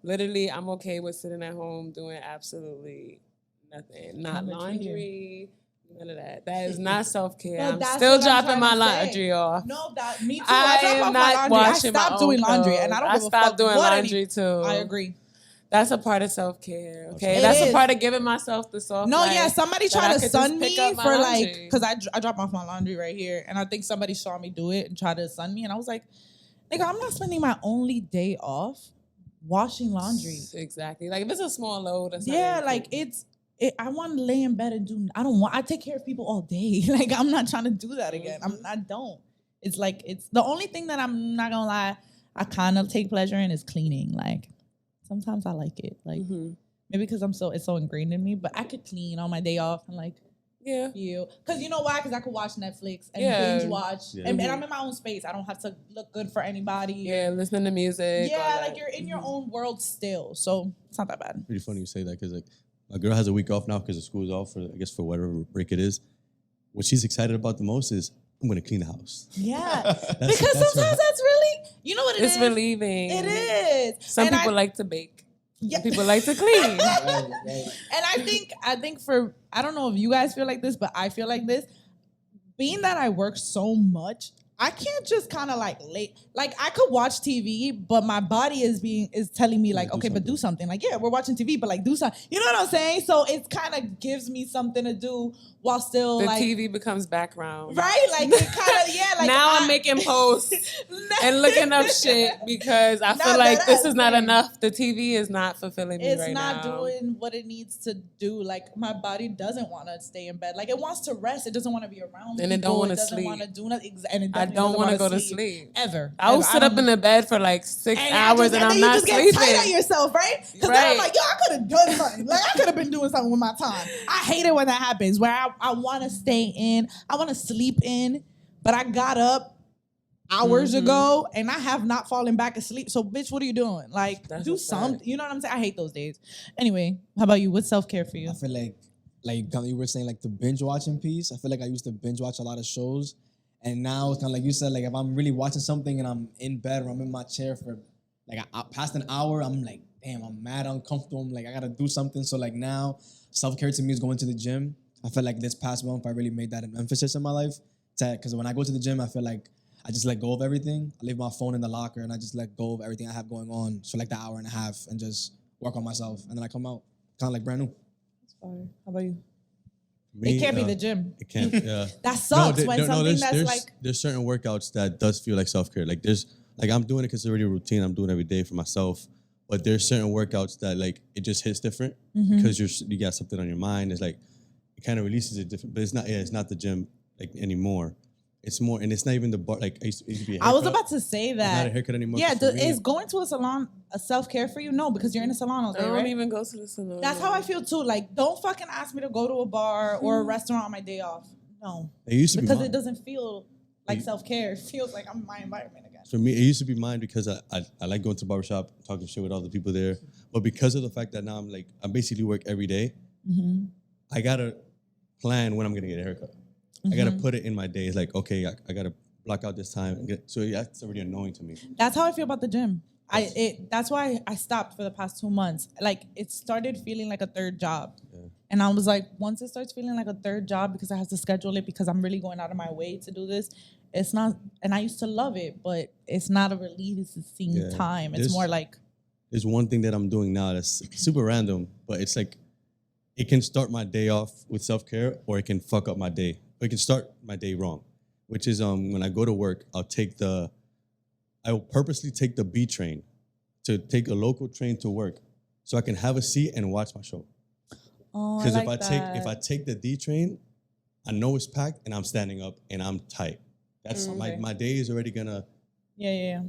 Literally, I'm okay with sitting at home doing absolutely nothing. Not laundry, none of that. That is not self-care. No, I'm that's still what I'm dropping my trying to say. laundry off. No, that me too. I drop am off my not laundry. washing I stopped my doing own laundry, clothes. and I don't I give a stopped fuck doing what laundry too. I agree. That's a part of self-care, okay? It That's is. a part of giving myself the soft No, life yeah, somebody that I tried to could sun just me pick up my for laundry. like, because I drop off my laundry right here, and I think somebody saw me do it and tried to sun me, and I was like, nigga, I'm not spending my only day off washing laundry. Exactly. Like, if it's a small load, that's not Yeah, really like cool. I want to lay in bed and do. I take care of people all day. Like I'm not trying to do that again. I don't. It's like it's the only thing that I'm not gonna lie. I kind of take pleasure in is cleaning. Like sometimes I like it. Like maybe because it's so ingrained in me. But I could clean on my day off and like you. Because you know why? Because I could watch Netflix and binge watch, and I'm in my own space. I don't have to look good for anybody. Yeah, listening to music. Yeah, like you're in your own world still, so it's not that bad. Pretty funny you say that because like my girl has a week off now because the school's off for for whatever break it is. What she's excited about the most is I'm gonna clean the house. Yeah, because that's sometimes her. that's really, you know what it is. It's relieving. It is. Some And people like to bake. Yeah. Some people like to clean. And I think for, I don't know if you guys feel like this, but I feel like this. Being that I work so much, I can't just kind of like I could watch TV, but my body is telling me like, okay, but do something. Like, yeah, we're watching TV, but like do something. You know what I'm saying? So it kind of gives me something to do while still The like TV becomes background. right, like it kind of like now I'm making posts and looking up shit because I feel like this is not enough. The TV is not fulfilling me It's right not now. doing what it needs to do. Like my body doesn't want to stay in bed. Like it wants to rest. It doesn't want to be around And it people. don't wanna It doesn't sleep. want to do nothing. And it I definitely don't want to go to sleep. ever. I will Ever. sit up in the bed for like 6 hours and I'm then not you just get tight at sleeping. yourself, right? Because then Right. I'm like, yo, I could have done something. Like I could have been doing something with my time. I hate it when that happens. Where I want to stay in, I want to sleep in, but I got up hours ago and I have not fallen back asleep. So, bitch, what are you doing? Like, That's do a fact. something. You know what I'm saying? I hate those days. Anyway, how about you? What's self-care for you? I feel like you were saying, like the binge watching piece. I feel like I used to binge watch a lot of shows, and now it's kind of like you said, like if I'm really watching something and I'm in bed or I'm in my chair for like past an hour, I'm like, damn, I'm mad uncomfortable. I'm like, I gotta do something. So like now, self-care to me is going to the gym. I feel like this past month I really made that an emphasis in my life. Because when I go to the gym, I feel like I just let go of everything. I leave my phone in the locker and I just let go of everything I have going on. So like the hour and a half and just work on myself. And then I come out kind of like brand new. That's fire. How about you? Me, It can't be the gym. It can't. Yeah. That sucks when something that's like. There's certain workouts that does feel like self-care. Like I'm doing it because it's already a routine. I'm doing it every day for myself. But there's certain workouts that like it just hits different because you got something on your mind. It's like it kind of releases it different. But it's not. Yeah, it's not the gym like anymore. It's more, and it's not even the bar. Like it used to be. I was about to say that. It's not a haircut anymore. Yeah, 'cause for me, is going to a salon a self-care for you? No, because you're in a salon all I day, don't right? even go to the salon. That's how I feel too. Like, don't fucking ask me to go to a bar or a restaurant on my day off. No, it used to be because mine. it doesn't feel like self-care. It feels like I'm in my environment again. For me, it used to be mine because I like going to the barbershop, talking shit with all the people there. But because of the fact that now I basically work every day, I gotta plan when I'm gonna get a haircut. I gotta put it in my day. It's like, okay, I gotta block out this time. So yeah, that's already annoying to me. That's how I feel about the gym. That's why I stopped for the past 2 months. Like it started feeling like a third job. Yeah. And I was like, once it starts feeling like a third job because I have to schedule it because I'm really going out of my way to do this, it's not, and I used to love it, but it's not a releasing time. It's more like. There's one thing that I'm doing now that's super random, but it's like, it can start my day off with self-care or it can fuck up my day. Or it can start my day wrong. which is when I go to work, I will purposely take the B train to take a local train to work so I can have a seat and watch my show. Oh, Because I like if I take the D train, I know it's packed and I'm standing up and I'm tight. That's my day is already gonna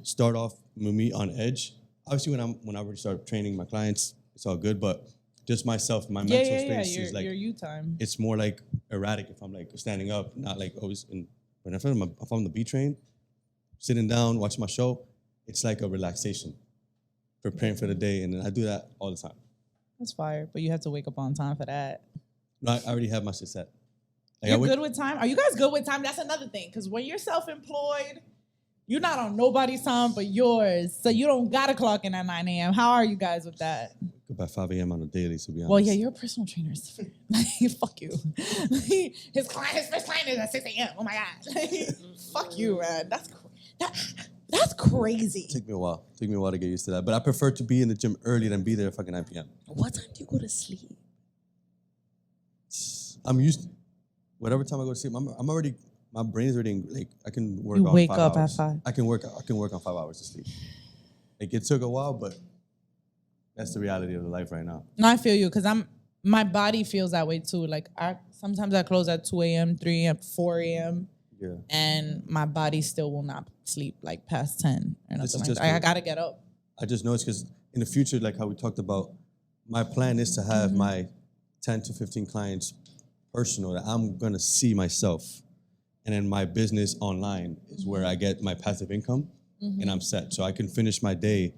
start off with me on edge. Obviously, when I already start training my clients, it's all good. But just myself, my mental space is like your you time. it's more like erratic if I'm like standing up, not like always. But if I'm on the B train, sitting down, watching my show, it's like a relaxation, preparing for the day, and then I do that all the time. That's fire, but you have to wake up on time for that. No, I already have my shit set. Like, You're good with time? Are you guys good with time? That's another thing. Because when you're self-employed, you're not on nobody's time but yours. So you don't got to clock in at 9 a.m. How are you guys with that? By 5 a.m. on a daily, to be honest. Well, yeah, you're a personal trainer. It's different. Fuck you. His first client is at 6 a.m. Oh, my God. Fuck you, man. That's crazy. Took me a while. Took me a while to get used to that. But I prefer to be in the gym early than be there at fucking 9 p.m. What time do you go to sleep? I'm used to whatever time I go to sleep. I'm already, my brain is already, like, I can work You on wake 5 up hours. at 5. I can work on 5 hours of sleep. Like, it took a while, but that's the reality of the life right now. No, I feel you because my body feels that way too. Like sometimes I close at 2 a.m., 3 a.m., 4 a.m. Yeah. And my body still will not sleep like past 10 or This is nothing like just that. I good. gotta get up. I just know it's because in the future, like how we talked about, my plan is to have my 10 to 15 clients personal that I'm gonna see myself. And then my business online is where I get my passive income and I'm set. So I can finish my day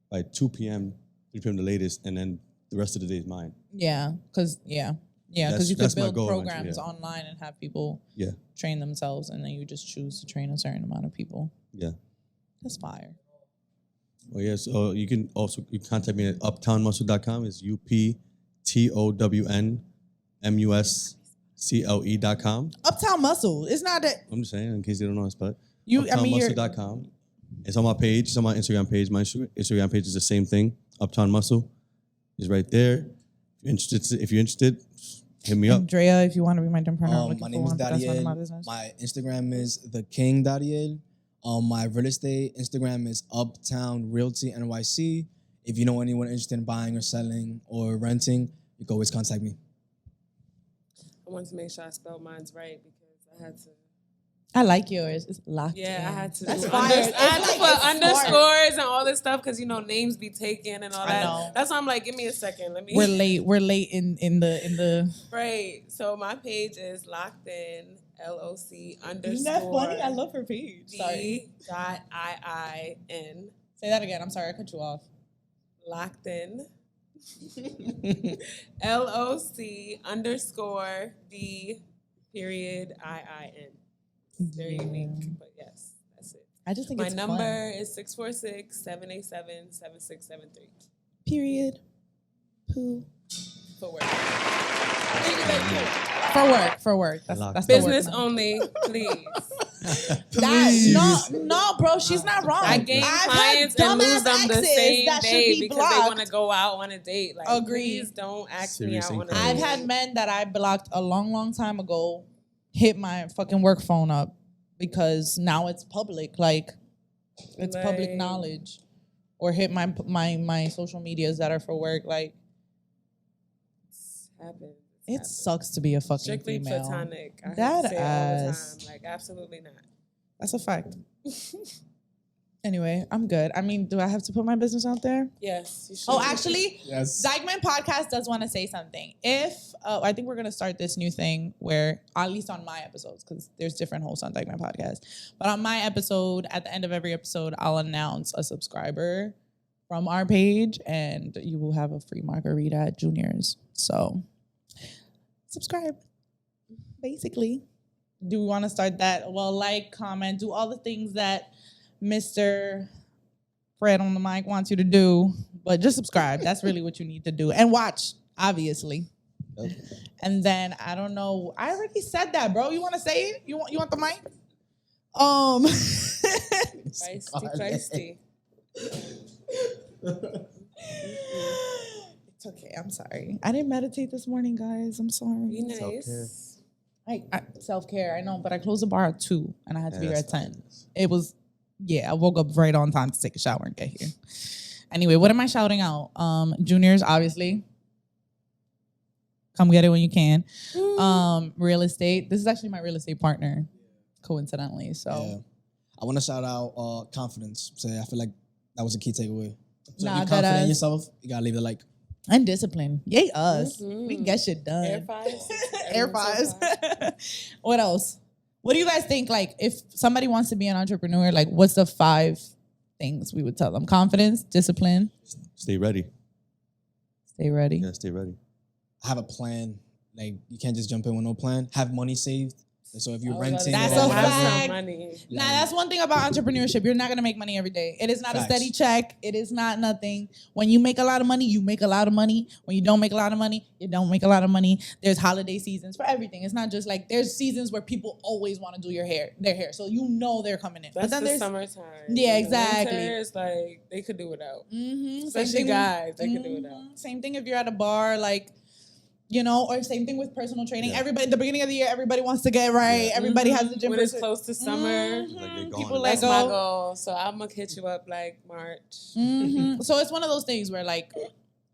by 2 p.m., 3 p.m. the latest, and then the rest of the day is mine. Yeah, because you could That's my build goal eventually, programs yeah. online and have people Yeah. train themselves, and then you just choose to train a certain amount of people. Yeah. That's fire. Oh, yeah. So you can contact me at uptownmuscle.com. It's UPTOWNMUSCLE.com. Uptown Muscle. It's not that I'm just saying, in case you don't know how to spell it. you're Uptownmuscle.com. It's on my page. It's on my Instagram page. My Instagram page is the same thing. Uptown Muscle is right there. If you're interested, hit me up. Andrea, if you want to be my entrepreneur, My name is Dariel. My Instagram is theking.Dariel. My real estate Instagram is Uptown Realty NYC. If you know anyone interested in buying or selling or renting, you can always contact me. I wanted to make sure I spelled mine's right because I had to. I like yours. It's locked in. Yeah, I had to. That's do fire. I It's had to like- put it's underscores and all this stuff because names be taken and all I that. know. That's why I'm like, give me a second. Let me. We're late in the Right. So my page is locked in LOC underscore. Isn't that funny? I love her page. Sorry. D.IIN. Say that again. I'm sorry, I cut you off. Locked in. LOC underscore D period IIN. It's very unique, but yes, that's it. I just think My it's number is 646-787-7673. Period. Poo. For work. For work. That's the Business word. only, please. No, bro, she's not wrong. I gain I've had clients and lose them the exes same that should day be because they blocked. want to go out on a date. Like, Agreed. please don't ask Serious me out on a inquiry. date. I've had men that I blocked a long time ago hit my fucking work phone up because now it's public. Like, it's public Like- knowledge. Or hit my social medias that are for work. Like, Happens. it sucks to be a fucking Strictly female. platonic. I That say it all the ass. time. Like, absolutely not. That's a fact. Anyway, I'm good. I mean, do I have to put my business out there? Yes. You should. Oh, actually, Yes. Dyckman Podcast does want to say something. If I think we're gonna start this new thing where, at least on my episodes, because there's different hosts on Dyckman Podcast, but on my episode, at the end of every episode, I'll announce a subscriber from our page, and you will have a free margarita at Junior's. So, subscribe. Basically, do we want to start that? Well, like, comment, do all the things that Mr. Fred on the mic wants you to do, but just subscribe. That's really what you need to do. And watch, obviously. Yep. And then, I don't know. I already said that, bro. You want to say it? You want the mic? Feisty. It's okay. I'm sorry. I didn't meditate this morning, guys. I'm sorry. Be nice. Self-care, I know, but I closed the bar at 2 and I had to be here at that's 10. It was, I woke up right on time to take a shower and get here. Anyway, what am I shouting out? Juniors, obviously. Come get it when you can. Real estate. This is actually my real estate partner, coincidentally. So Yeah. I want to shout out confidence. So I feel like that was a key takeaway. So Nah, if you're confident deadass. in yourself, you gotta leave it like. and discipline. Yay, us. We get shit done. Air fives. Air fives. What else? What do you guys think? Like, if somebody wants to be an entrepreneur, like, what's the 5 things we would tell them? Confidence, discipline, Stay ready. stay ready. Yeah, stay ready. Have a plan. Like you can't just jump in with no plan. Have money saved. So if you're renting, That's or a whatever, fact. Money. Nah, that's one thing about entrepreneurship. You're not gonna make money every day. It is not Facts. a steady check. It is not nothing. When you make a lot of money, you make a lot of money. When you don't make a lot of money, you don't make a lot of money. There's holiday seasons for everything. It's not just like there's seasons where people always want to do their hair. So you know they're coming in. That's but then the there's summertime. Yeah, In the exactly. winter, it's like they could do without. Same Especially thing- guys, they could do without. Same thing if you're at a bar, like, you know, or same thing with personal training. Yeah. Everybody, at the beginning of the year, everybody wants to get right. Everybody has the gym. When it's visit. close to summer, Like they're gone. People that's let my go. goal. So I'm gonna hit you up like March. So it's one of those things where like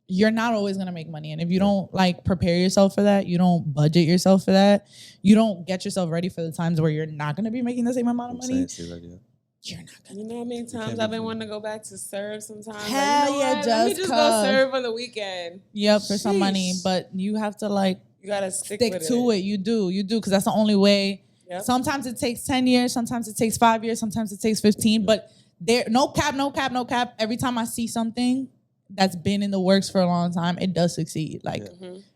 you're not always gonna make money, and if you don't like prepare yourself for that, you don't budget yourself for that, you don't get yourself ready for the times where you're not gonna be making the same amount of I'm money. saying, stay ready. Yeah. You're not gonna. You know how many times can't I've be- been wanting to go back to serve sometimes? Hell you know yeah, what? Let me just just cause. go serve on the weekend. Yep, for some money, Sheesh. but you have to like You gotta stick stick with to it. You do, because that's the only way. Yep. Sometimes it takes 10 years, sometimes it takes 5 years, sometimes it takes 15. But there, no cap. Every time I see something that's been in the works for a long time, it does succeed. Like,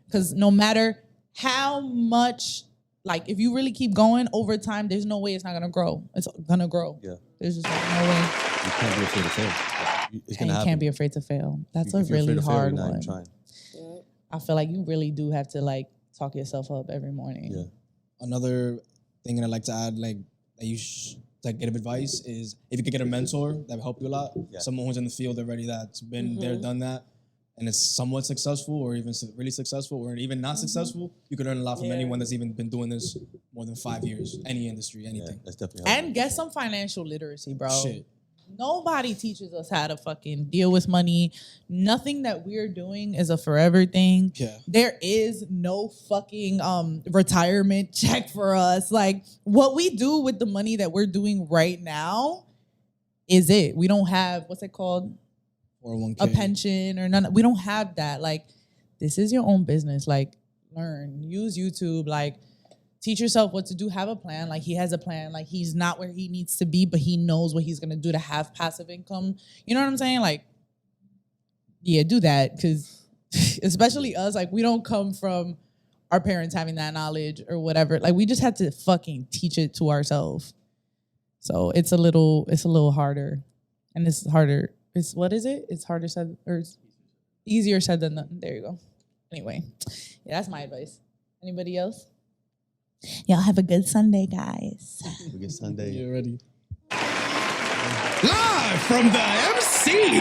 because no matter how much, like, if you really keep going over time, there's no way it's not gonna grow. It's gonna grow. Yeah. There's just like, no way. You can't be afraid to fail. It's And gonna you happen. can't be afraid to fail. That's a If you're afraid really to fail, hard you're not even one. trying. Yep. I feel like you really do have to like talk yourself up every morning. Yeah. another thing that I like to add, like that you like get advice is if you could get a mentor that will help you a lot. Yeah. Someone who's in the field already that's been there, done that, and it's somewhat successful, or even really successful, or even not successful. You could learn a lot from Yeah. anyone that's even been doing this more than 5 years. Any industry, Yeah, anything. that's definitely how And get some financial literacy, bro. Shit. Nobody teaches us how to fucking deal with money. Nothing that we're doing is a forever thing. Yeah. There is no fucking retirement check for us. Like what we do with the money that we're doing right now is it. We don't have, what's it called? 401k. A pension or none. We don't have that. Like this is your own business. Like learn, use YouTube, like teach yourself what to do, have a plan. Like he has a plan. Like he's not where he needs to be, but he knows what he's gonna do to have passive income. You know what I'm saying? Like, yeah, do that. Cause especially us, like we don't come from our parents having that knowledge or whatever. Like we just had to fucking teach it to ourselves. So it's a little harder. And it's harder. It's what is it? It's harder said or it's easier said than done. There you go. Anyway, yeah, that's my advice. Anybody else? Y'all have a good Sunday, guys. Have a good Sunday. You ready? Live from the MC.